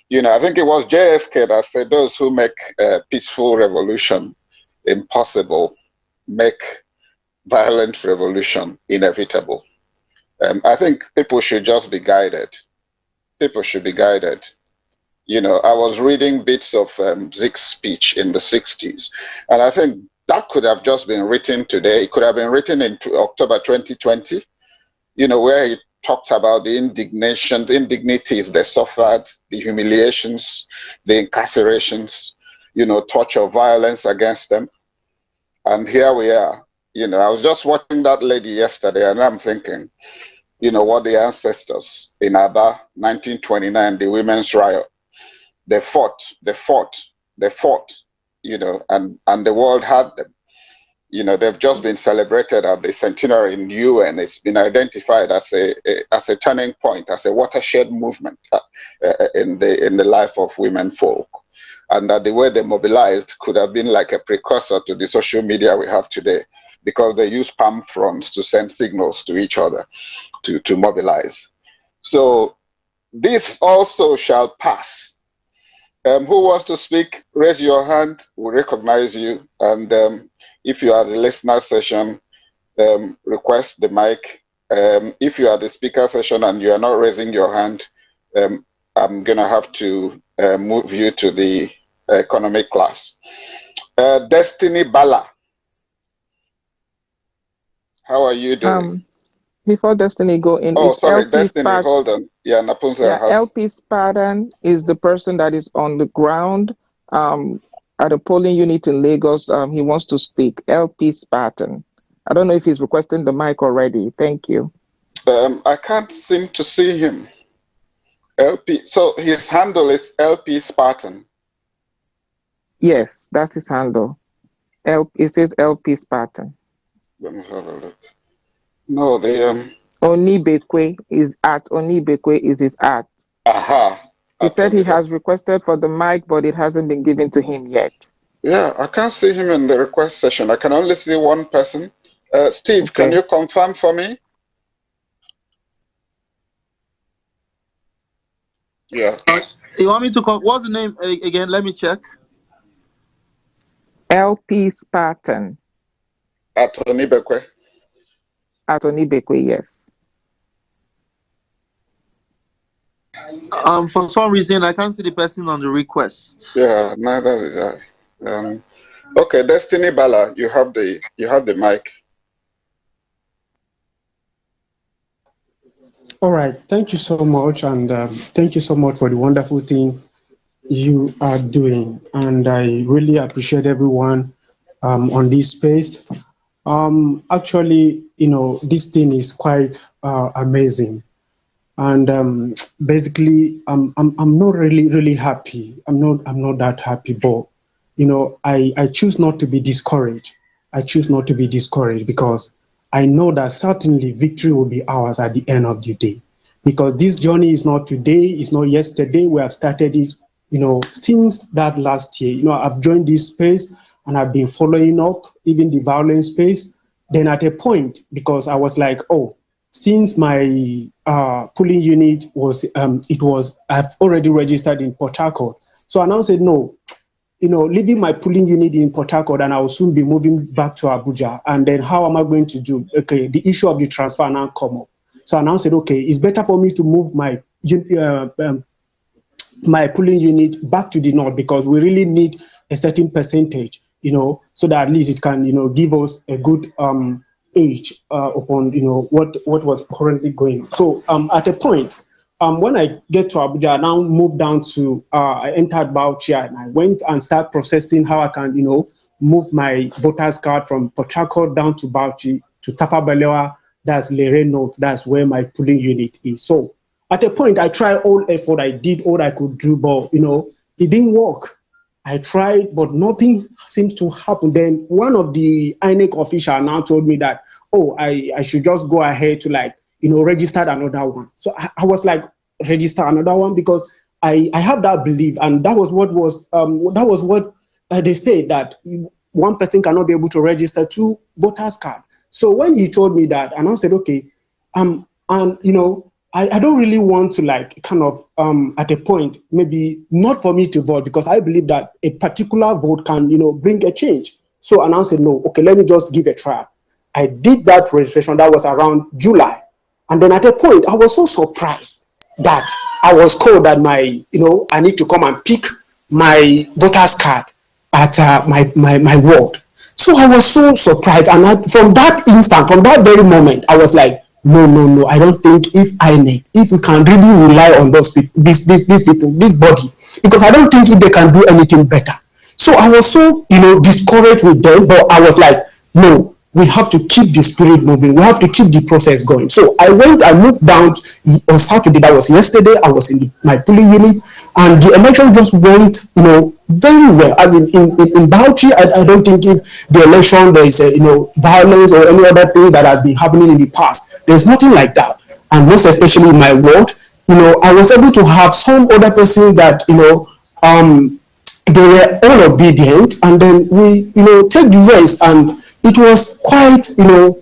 You know, I think it was JFK that said, those who make a peaceful revolution impossible make violent revolution inevitable. I think people should just be guided. People should be guided. You know, I was reading bits of Zeke's speech in the 60s, and I think that could have just been written today. It could have been written in October 2020, you know, where he talked about the indignation, the indignities they suffered, the humiliations, the incarcerations, you know, torture, violence against them. And here we are. You know, I was just watching that lady yesterday, and I'm thinking, you know, what the ancestors in Aba, 1929, the women's riot, they fought, you know, and the world had them. You know, they've just been celebrated at the centenary in UN. It's been identified as a turning point, as a watershed movement in the life of women folk. And that the way they mobilized could have been like a precursor to the social media we have today, because they use palm fronds to send signals to each other to mobilize. So this also shall pass. Who wants to speak? Raise your hand. We'll recognize you. And if you are the listener session, request the mic. If you are the speaker session and you are not raising your hand, I'm going to have to move you to the economic class. Destiny Bala. How are you doing? Before Destiny go in, oh, sorry, LP Destiny, hold on. Yeah, Napunza has... LP Spartan is the person that is on the ground at a polling unit in Lagos. He wants to speak. LP Spartan. I don't know if he's requesting the mic already. Thank you. I can't seem to see him. LP. So his handle is LP Spartan. Yes, that's his handle. It says LP Spartan. Let me have a look. No, the Onibekwe is at Onibekwe is his at. Aha. He said he has requested for the mic, but it hasn't been given to him yet. Yeah, I can't see him in the request session. I can only see one person. Steve, okay. Can you confirm for me? Yeah. You want me to call? What's the name again? Let me check. LP Spartan. At Onibekwe. At Onibekwe, yes. For some reason, I can't see the person on the request. Yeah, neither is I. Okay, Destiny Bala, you have the mic. All right, thank you so much, and thank you so much for the wonderful thing you are doing, and I really appreciate everyone on this space. Actually, you know, this thing is quite amazing, and basically, I'm not really happy. I'm not that happy, but you know, I choose not to be discouraged. I choose not to be discouraged because I know that certainly victory will be ours at the end of the day. Because this journey is not today, it's not yesterday. We have started it, you know, since that last year. You know, I've joined this space and I've been following up even the violence space. then at a point, because I was like, oh, since my polling unit was, I've already registered in Port Harcourt. So I now said, no, leaving my polling unit in Port Harcourt, and I will soon be moving back to Abuja. And then how am I going to do? Okay, the issue of the transfer now come up. So I now said, okay, it's better for me to move my my polling unit back to the north, because we really need a certain percentage, so that at least it can, give us a good age upon, what was currently going. So at a point, when I get to Abuja, I now moved down to, I entered Bauchi, and I went and started processing how I can, move my voter's card from Port Harcourt down to Bauchi to Tafa Balewa. That's Lere North. That's where my polling unit is. So at a point, I tried all effort. I did all I could do, but, it didn't work. I tried, but nothing seems to happen. Then one of the INEC officials now told me that, oh, I should just go ahead to register another one. So I was like, register another one, because I have that belief, and that was what they said, that one person cannot be able to register two voters card. So when he told me that, and I said, okay, and I don't really want to at a point, maybe not for me to vote, because I believe that a particular vote can, bring a change. So and I said, no, okay, let me just give a try. I did that registration. That was around July. And then at a point, I was so surprised that I was called that I need to come and pick my voter's card at my ward. So I was so surprised. And from that very moment, I was like, no, I don't think if we can really rely on those people, these people, this body, because I don't think if they can do anything better. So I was so, discouraged with them, but I was like, no, we have to keep the spirit moving. We have to keep the process going. So I moved down on Saturday. That was yesterday. I was in my polling unit, and the election just went, very well. As in Bauchi, I don't think if the election there is violence or any other thing that has been happening in the past. There's nothing like that. And most especially in my ward, I was able to have some other persons that they were all obedient, and then we take the rest, and it was quite a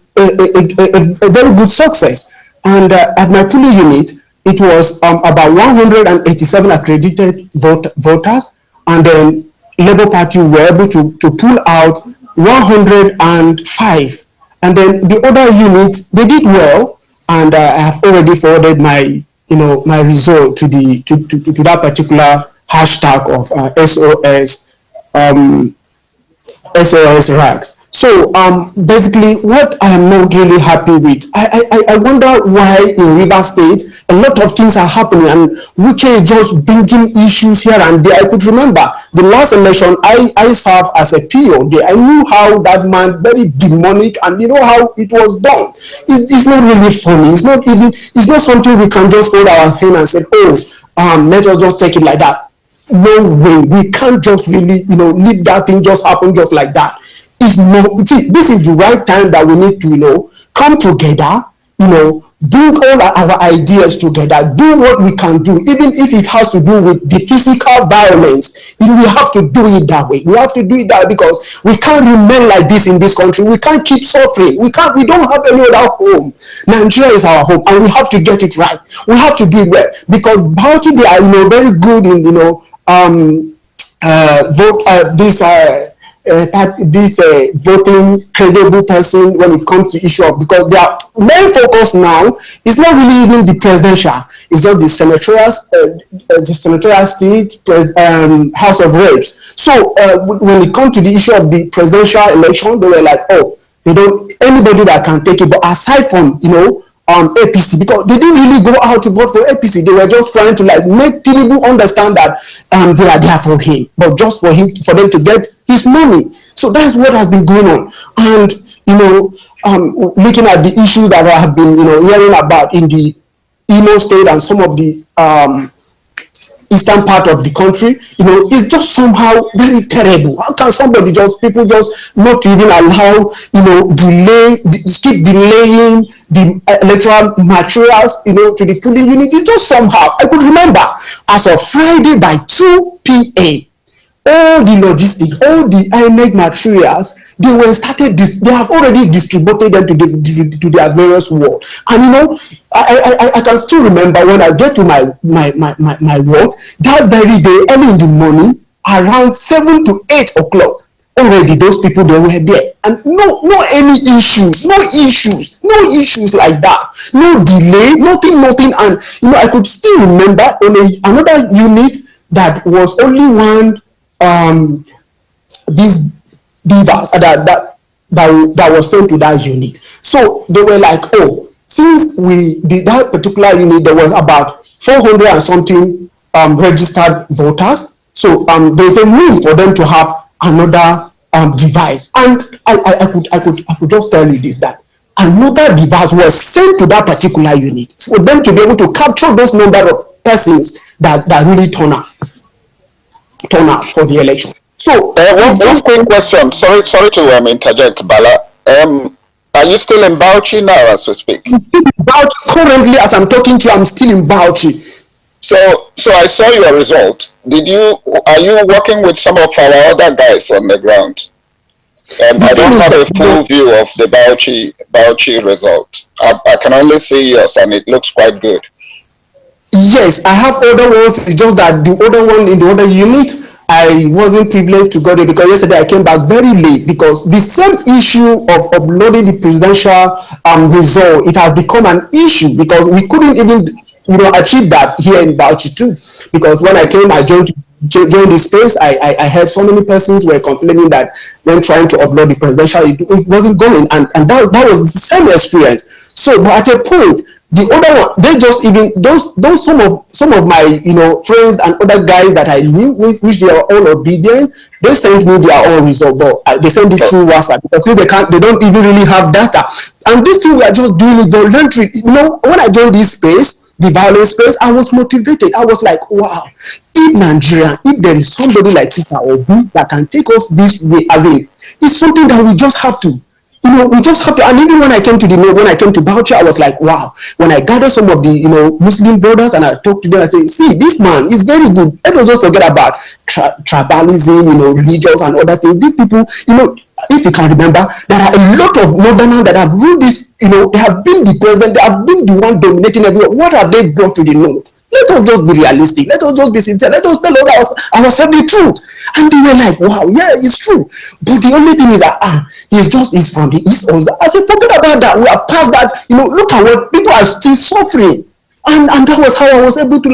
very good success. And at my polling unit, it was about 187 accredited voters. And then Labour Party were able to pull out 105. And then the other units, they did well. And I have already forwarded my result to that particular hashtag of SOS rags. So basically, what I am not really happy with, I wonder why in River State a lot of things are happening, and Wike is just bringing issues here and there. I could remember the last election, I served as a PO there. I knew how that man, very demonic, and how it was done. It's not really funny. It's not something we can just hold our hand and say, oh, let us just take it like that. No way. We can't just really, leave that thing just happen just like that. This is the right time that we need to, come together, bring all our ideas together, do what we can do, even if it has to do with the physical violence. We have to do it that way. We have to do it that way, because we can't remain like this in this country. We can't keep suffering. We don't have any other home. Nigeria is our home, and we have to get it right. We have to do it well, because Bauchi, they are very good in this voting credible person when it comes to issue of, because their main focus now is not really even the presidential, it's just the senatorial seat, House of Reps. So when it comes to the issue of the presidential election, they were like, oh, they don't, anybody that can take it. But aside from APC, because they didn't really go out to vote for APC. They were just trying to make Tinubu understand that they are there for him, but just for them to get his money. So that's what has been going on. And looking at the issues that I have been hearing about in the Imo State and some of the eastern part of the country, it's just somehow very terrible. How can people just not even allow, keep delaying the electoral materials, to the polling unit? It's just somehow, I could remember, as of Friday by 2 p.m., all the logistics, all the INEC materials, they were started. They have already distributed them to their various wards. And you know, I can still remember when I get to my work that very day, early in the morning, around 7 to 8 o'clock. Already those people, they were there, and no any issues, no issues like that, no delay, nothing. And you know, I could still remember on another unit that was only one these beavers that was sent to that unit. So they were like, oh, since we did that particular unit, there was about 400 and something registered voters. So there's a need for them to have another device. And I could just tell you this, that another device was sent to that particular unit for them to be able to capture those number of persons that really turn out for the election. So one quick question. Sorry to interject, Bala. Are you still in Bauchi now as we speak? I'm still in Bauchi. Currently, as I'm talking to you, I'm still in Bauchi. So I saw your result. Are you working with some of our other guys on the ground? I don't have a full view of the Bauchi result. I can only see yours, and it looks quite good. Yes, I have other ones. It's just that the other one in the other unit, I wasn't privileged to go there because yesterday I came back very late, because the same issue of uploading the presidential result, it has become an issue because we couldn't even achieve that here in Bauchi too. Because when I came, I joined this space, I heard so many persons were complaining that when trying to upload the presidential, it wasn't going, and that was the same experience. So, but at a point, the other one, they just even those some of my friends and other guys that I knew, which they are all obedient, they sent me their own result, but they send it through WhatsApp because they don't even really have data. And these two were just doing it voluntarily. When I joined this space, the violence space, I was motivated. I was like, wow, if there is somebody like Peter Obi that can take us this way, as in, it's something that we just have to. We just have to. And even when I came to Bauchi, I was like, wow. When I gathered some of the Muslim brothers and I talked to them, I said, see, this man is very good. Let us just forget about tribalism, religious and other things. These people, if you can remember, there are a lot of Northerners that have ruled this. They have been the president. They have been the one dominating everywhere. What have they brought to the North? Let us just be realistic. Let us just be sincere. Let us tell ourselves the truth. And they were like, wow, yeah, it's true. But the only thing is that he's from the East. I said, forget about that. We have passed that. Look at what people are still suffering. And that was how I was able to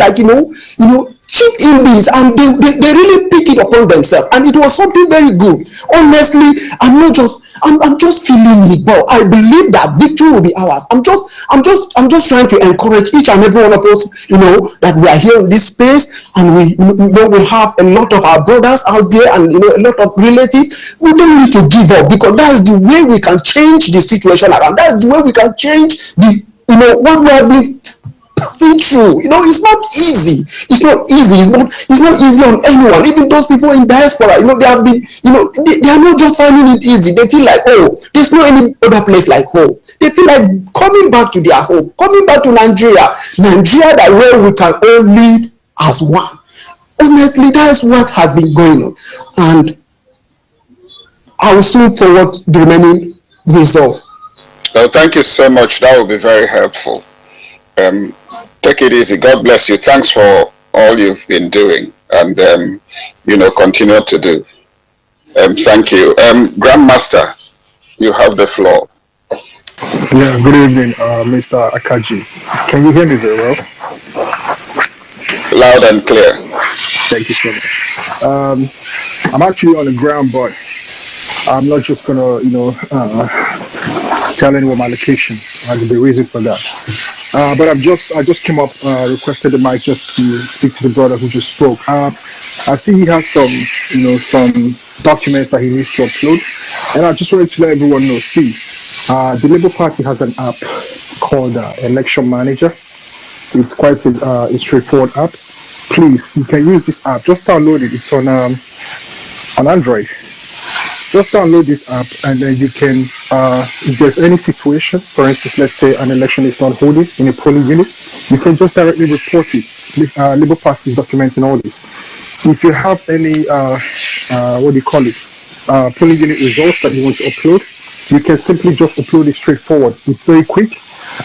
chip in this, and they really pick it upon themselves, and it was something very good. Honestly, I'm just feeling it, but I believe that victory will be ours. I'm just trying to encourage each and every one of us, that we are here in this space, and we have a lot of our brothers out there, and a lot of relatives. We don't need to give up, because that's the way we can change the situation around. That's the way we can change what we have been passing through. It's not easy. It's not easy on anyone. Even those people in diaspora, they have been, they are not just finding it easy. They feel like, oh, there's no any other place like home. They feel like coming back to their home, coming back to Nigeria, that where we can all live as one. Honestly, that's what has been going on, and I will soon forward the remaining result. Well, thank you so much. That will be very helpful. Take it easy. God bless you. Thanks for all you've been doing, and continue to do. Thank you. Grandmaster, you have the floor. Yeah, good evening, Mr. Akaji. Can you hear me very well? Loud and clear. Thank you so much. I'm actually on the ground, but I'm not just gonna, tell anyone my location and the reason for that. But I just came up, requested the mic just to speak to the brother who just spoke. I see he has some documents that he needs to upload, and I just wanted to let everyone know. See, the Labour Party has an app called Election Manager. It's quite a straightforward app. Please, you can use this app. Just download it. It's on Android. Just download this app, and then you can, if there's any situation, for instance, let's say an election is not holding in a polling unit, you can just directly report it. Labour Party is documenting all this. If you have any what do you call it, polling unit results that you want to upload, you can simply just upload it straightforward. It's very quick.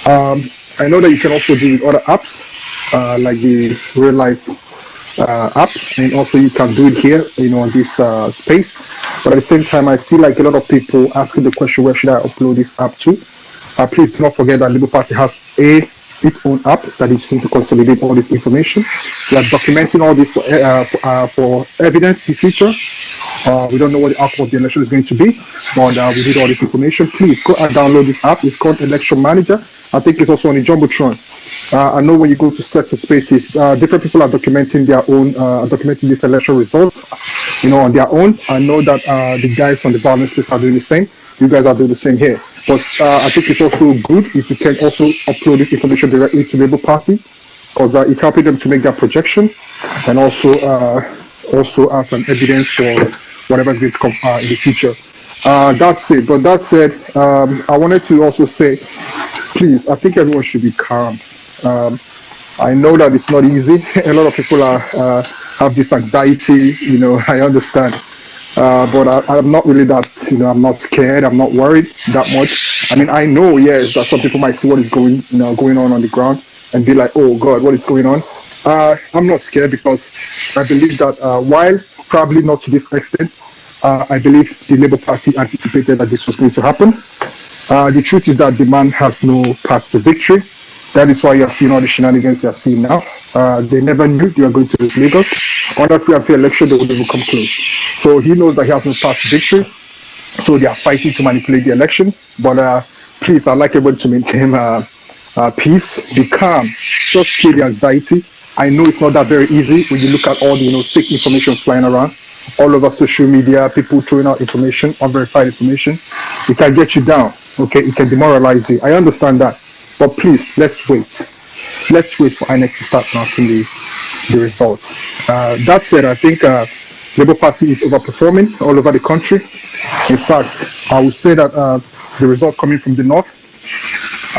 I know that you can also do with other apps, like the real life app, and also you can do it here, on this space. But at the same time, I see like a lot of people asking the question, where should I upload this app to? Please do not forget that Labour Party has its own app that is going to consolidate all this information. We are documenting all this for evidence in future. We don't know what the outcome of the election is going to be, but we need all this information. Please go and download this app. It's called Election Manager. I think it's also on the Jumbotron. I know when you go to certain spaces, different people are documenting their own, documenting this election results, on their own. I know that the guys on the balance space are doing the same. You guys are doing the same here. But I think it's also good if you can also upload this information directly to the Labour Party, because it's helping them to make that projection, and also as an evidence for whatever is going to come in the future. That's it. But that said, I wanted to also say, please, I think everyone should be calm. I know that it's not easy. A lot of people have this anxiety. I understand. But I'm not really that, I'm not scared. I'm not worried that much. I mean, I know, yes, that some people might see what is going on the ground and be like, oh God, what is going on? I'm not scared, because I believe that while probably not to this extent, I believe the Labour Party anticipated that this was going to happen. The truth is that the man has no path to victory. That is why you are seeing all the shenanigans you are seeing now. They never knew they were going to lose Lagos. On that free and fair election, they would never come close. So he knows that he has no path to victory. So they are fighting to manipulate the election. But please, I'd like everybody to maintain peace, be calm, just kill the anxiety. I know it's not that very easy when you look at all the fake information flying around all over social media, people throwing out information, unverified information. It can get you down, okay? It can demoralize you. I understand that. But please, let's wait. Let's wait for INEC to start announcing the results. That said, I think Labour Party is overperforming all over the country. In fact, I would say that the result coming from the north,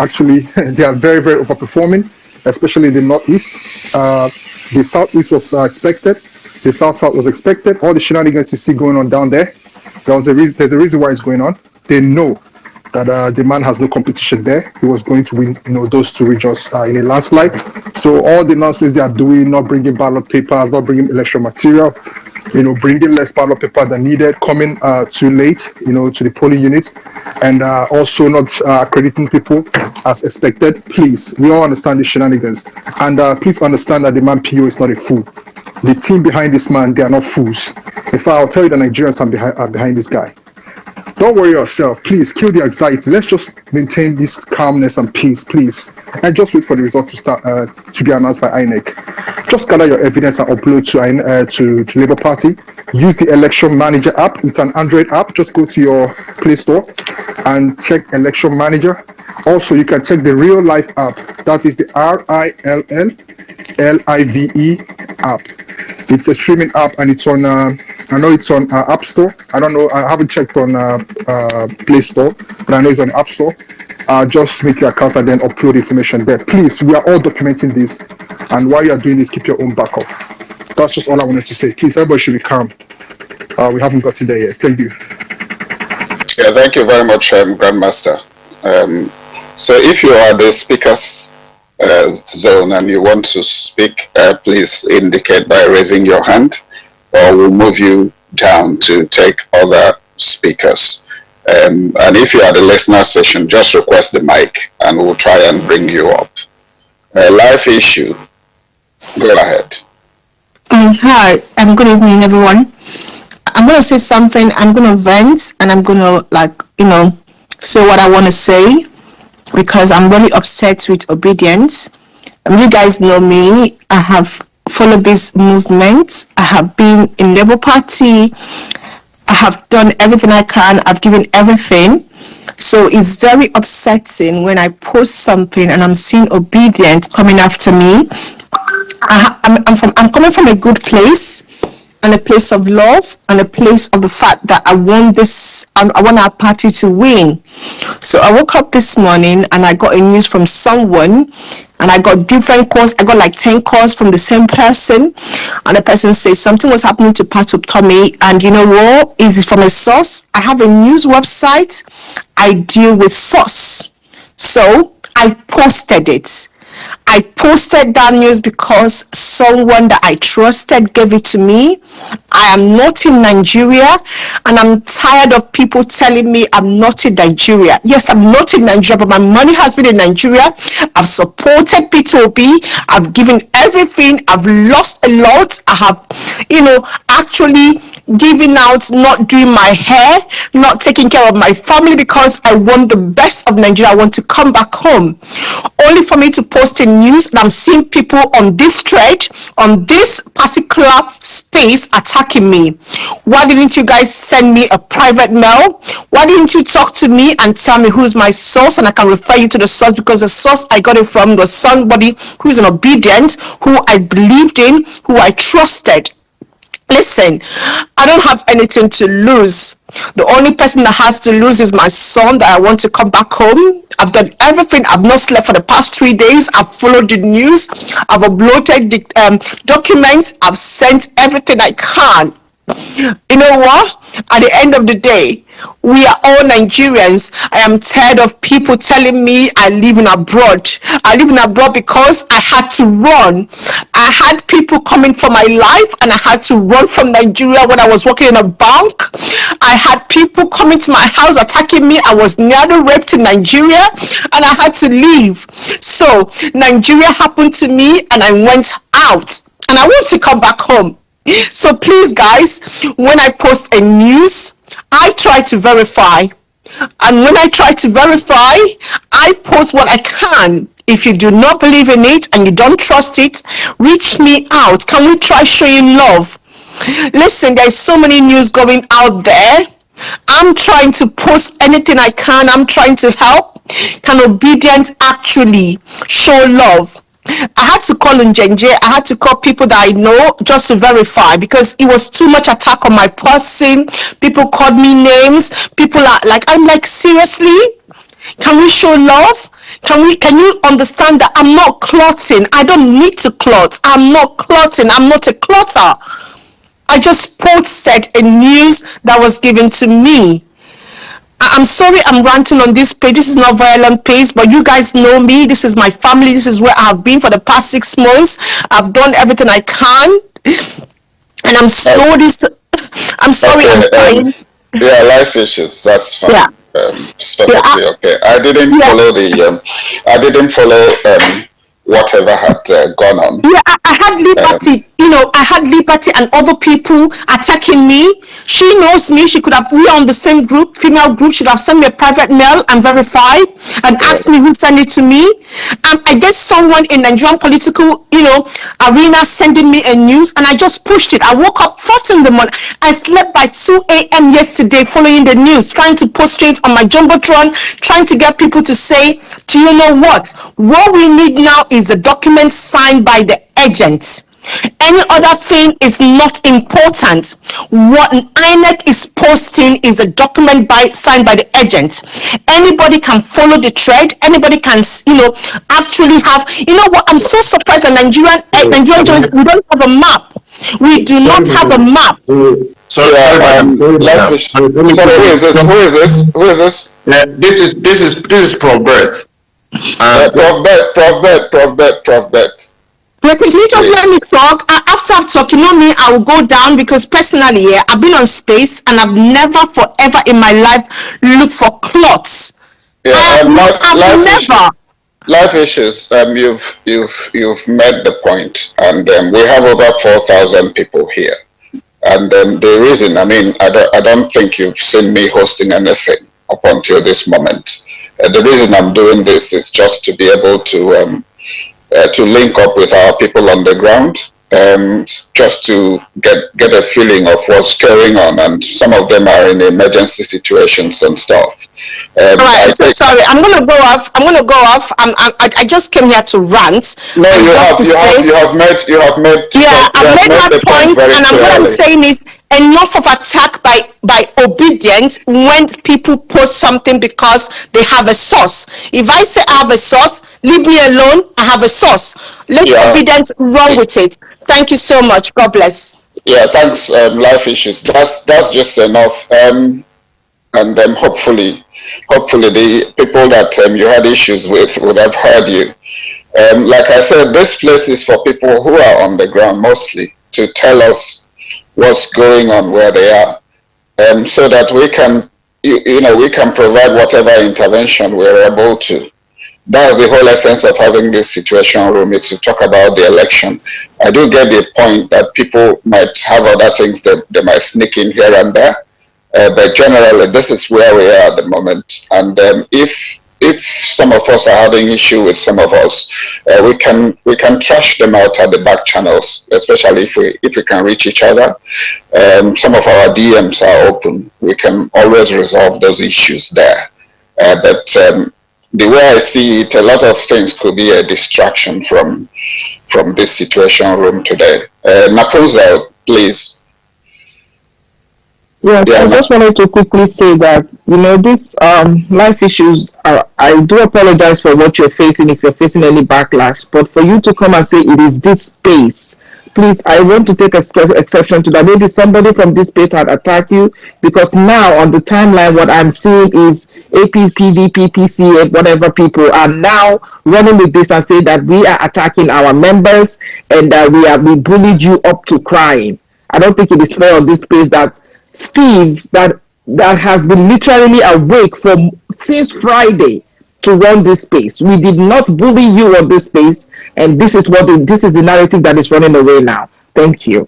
actually, they are very, very overperforming, especially the northeast. The southeast was expected. The south was expected. All the shenanigans you see going on down there, there's a reason why it's going on. They know that the man has no competition there. He was going to win, those two regions in a landslide. So all the nonsense they are doing, not bringing ballot papers, not bringing election material, bringing less ballot paper than needed, coming too late, to the polling unit, and also not accrediting people as expected. Please, we all understand the shenanigans, and please understand that the man PO is not a fool. The team behind this man, they are not fools. In fact, I'll tell you the Nigerians are behind this guy. Don't worry yourself. Please kill the anxiety. Let's just maintain this calmness and peace, please, and just wait for the result to start to be announced by INEC. Just gather your evidence and upload to Labour Party. Use the Election Manager app. It's an Android app. Just go to your Play Store and check Election Manager. Also, you can check the Real Life app. That is the RILLLIVE app. It's a streaming app, and it's on. I know it's on App Store. I don't know. I haven't checked on Play Store, but I know it's on App Store. Just make your account and then upload information there. Please, we are all documenting this, and while you are doing this, keep your own backup. That's just all I wanted to say. Please, everybody should be calm. We haven't gotten there yet. Thank you. Yeah, thank you very much, Grandmaster. So if you are the speakers zone and you want to speak, please indicate by raising your hand, or we'll move you down to take other speakers. And if you are the listener session, just request the mic and we'll try and bring you up. Live issue, go ahead. Hi, good evening, everyone. I'm going to say something, I'm going to vent, and I'm going to, say what I want to say, because I'm really upset with obedience. You guys know me. I have followed this movement. I have been in Labour Party. I have done everything I can. I've given everything. So it's very upsetting when I post something and I'm seeing obedience coming after me. I'm coming from a good place. and a place of love and a place of the fact that I want our party to win. So I woke up this morning and I got a news from someone, and I got different calls. I got like 10 calls from the same person, and the person says something was happening to Pat Tommy, and you know what? Is it from a source? I have a news website. I deal with source. So I posted it. I posted that news because someone that I trusted gave it to me. I am not in Nigeria, and I'm tired of people telling me I'm not in Nigeria. Yes, I'm not in Nigeria, but my money has been in Nigeria. I've supported P2B. I've given everything. I've lost a lot. I have, actually giving out, not doing my hair, not taking care of my family because I want the best of Nigeria. I want to come back home. Only for me to post a news, and I'm seeing people on this thread, on this particular space attacking me. Why didn't you guys send me a private mail? Why didn't you talk to me and tell me who's my source, and I can refer you to the source, because the source I got it from was somebody who's an obedient, who I believed in, who I trusted. Listen, I don't have anything to lose. The only person that has to lose is my son, that I want to come back home. I've done everything. I've not slept for the past 3 days. I've followed the news. I've uploaded the documents. I've sent everything I can. You know what? At the end of the day, we are all Nigerians. I am tired of people telling me I live in abroad. I live in abroad because I had to run. I had people coming for my life, and I had to run from Nigeria when I was working in a bank. I had people coming to my house attacking me. I was nearly raped in Nigeria, and I had to leave. So Nigeria happened to me, and I went out, and I want to come back home. So please, guys, when I post a news, I try to verify. And when I try to verify, I post what I can. If you do not believe in it and you don't trust it, reach me out. Can we try showing love? Listen, there's so many news going out there. I'm trying to post anything I can. I'm trying to help. Can obedience actually show love? I had to call Njenje. I had to call people that I know just to verify, because it was too much attack on my person. People called me names. People are like, I'm like, seriously? Can we show love? Can you understand that I'm not clotting? I don't need to clot. I'm not clotting. I'm not a clotter. I just posted a news that was given to me. I'm sorry I'm ranting on this page. This is not violent page, but you guys know me. This is my family. This is where I have been for the past 6 months. I've done everything I can, and I'm sorry. I'm sorry. Okay, I'm crying. yeah, life issues. That's fine. Yeah. Perfectly okay. I didn't follow the. I didn't follow whatever had gone on. Yeah, I had Liberty. I had Liberty and other people attacking me. She knows me. She could have, we are on the same group, female group. Should have sent me a private mail and verified and asked me who sent it to me. I get someone in Nigerian political, arena sending me a news, and I just pushed it. I woke up first in the morning. I slept by 2 a.m. yesterday following the news, trying to post straight on my Jumbotron, trying to get people to say, do you know what? What we need now is the document signed by the agent. Any other thing is not important. What INEC is posting is a document signed by the agent. Anybody can follow the thread. Anybody can, actually have. You know what? I'm so surprised that Nigerian journalists, we don't have a map. We do not have a map. Sorry, who is this? Yeah, this is Prof. Bert. Prof. Bet. Can you just let me talk? After I've talked, me, I will go down, because personally, I've been on space and I've never forever in my life looked for clots. Yeah, I've never. Life issues. You've made the point, and we have over 4,000 people here. And the reason, I don't think you've seen me hosting anything up until this moment. The reason I'm doing this is just to be able to link up with our people on the ground. just to get a feeling of what's going on, and some of them are in emergency situations and stuff. All right, I'm so sorry. I'm gonna go off. I just came here to rant. No, you have made Yeah, I've made my point, and what I'm saying is enough of attack by obedience when people post something because they have a source. If I say I have a source, leave me alone. I have a source. Let obedience run with it. Thank you so much. God bless. Yeah, thanks. Life issues. That's just enough. And hopefully the people that you had issues with would have heard you. Like I said, this place is for people who are on the ground mostly to tell us what's going on where they are, so that we can, we can provide whatever intervention we're able to. That's the whole essence of having this situation room, is to talk about the election. I do get the point that people might have other things that they might sneak in here and there, but generally this is where we are at the moment. And if some of us are having issue with some of us, we can trash them out at the back channels, especially if we can reach each other. Some of our DMs are open. We can always resolve those issues there. But the way I see it, a lot of things could be a distraction from this situation room today. Napunza, please. Yes, I just wanted to quickly say that, these life issues I do apologize for what you're facing if you're facing any backlash, but for you to come and say it is this space, please, I want to take exception to that. Maybe somebody from this space had attacked you, because now on the timeline, what I'm seeing is AP, PDP, PCA, whatever people are now running with this and say that we are attacking our members and that we bullied you up to crying. I don't think it is fair on this space that Steve, that has been literally awake since Friday to run this space. We did not bully you on this space, and this is the narrative that is running away now. Thank you.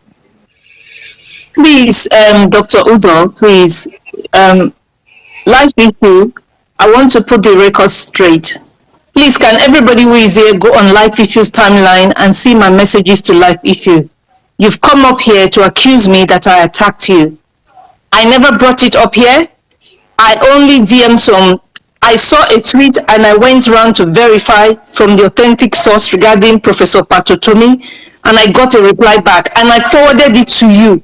Please, Dr. Udo, please, life issue, I want to put the record straight. Please, can everybody who is here go on Life Issues timeline and see my messages to Life Issue? You've come up here to accuse me that I attacked you. I never brought it up here. I only DM'd some. I saw a tweet and I went around to verify from the authentic source regarding Professor Patotomi, and I got a reply back and I forwarded it to you.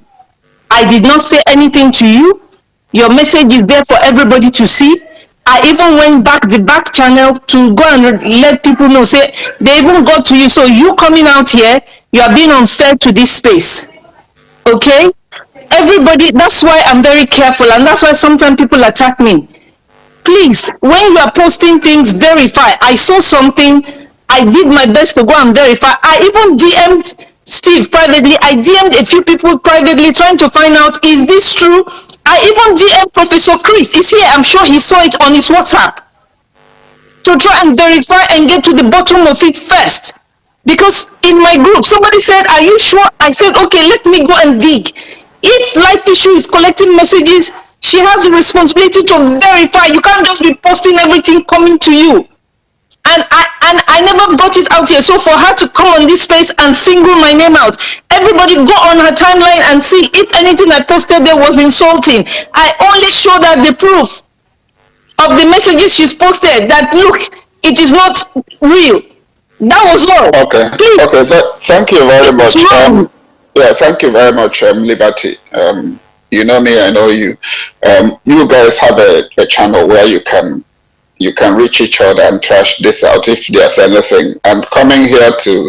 I did not say anything to you. Your message is there for everybody to see. I even went the back channel to go and let people know, say they even got to you. So you coming out here, you are being unfair to this space. Okay? Everybody, that's why I'm very careful, and that's why sometimes people attack me. Please, when you are posting things, verify. I saw something, I did my best to go and verify. I even DM'd Steve privately. I DM'd a few people privately trying to find out, is this true? I even DM'd Professor Chris. He's here, I'm sure he saw it on his WhatsApp, to try and verify and get to the bottom of it first. Because in my group, somebody said, are you sure? I said, okay, let me go and dig. If Life Issue is collecting messages, she has the responsibility to verify. You can't just be posting everything coming to you. And I never brought it out here. So for her to come on this space and single my name out, everybody go on her timeline and see if anything I posted there was insulting. I only showed her the proof of the messages she's posted that, look, it is not real. That was all. Okay. Please. Okay. Thank you very much. Yeah, thank you very much, Liberty. You know me, I know you. You guys have a channel where you can reach each other and trash this out if there's anything. And coming here to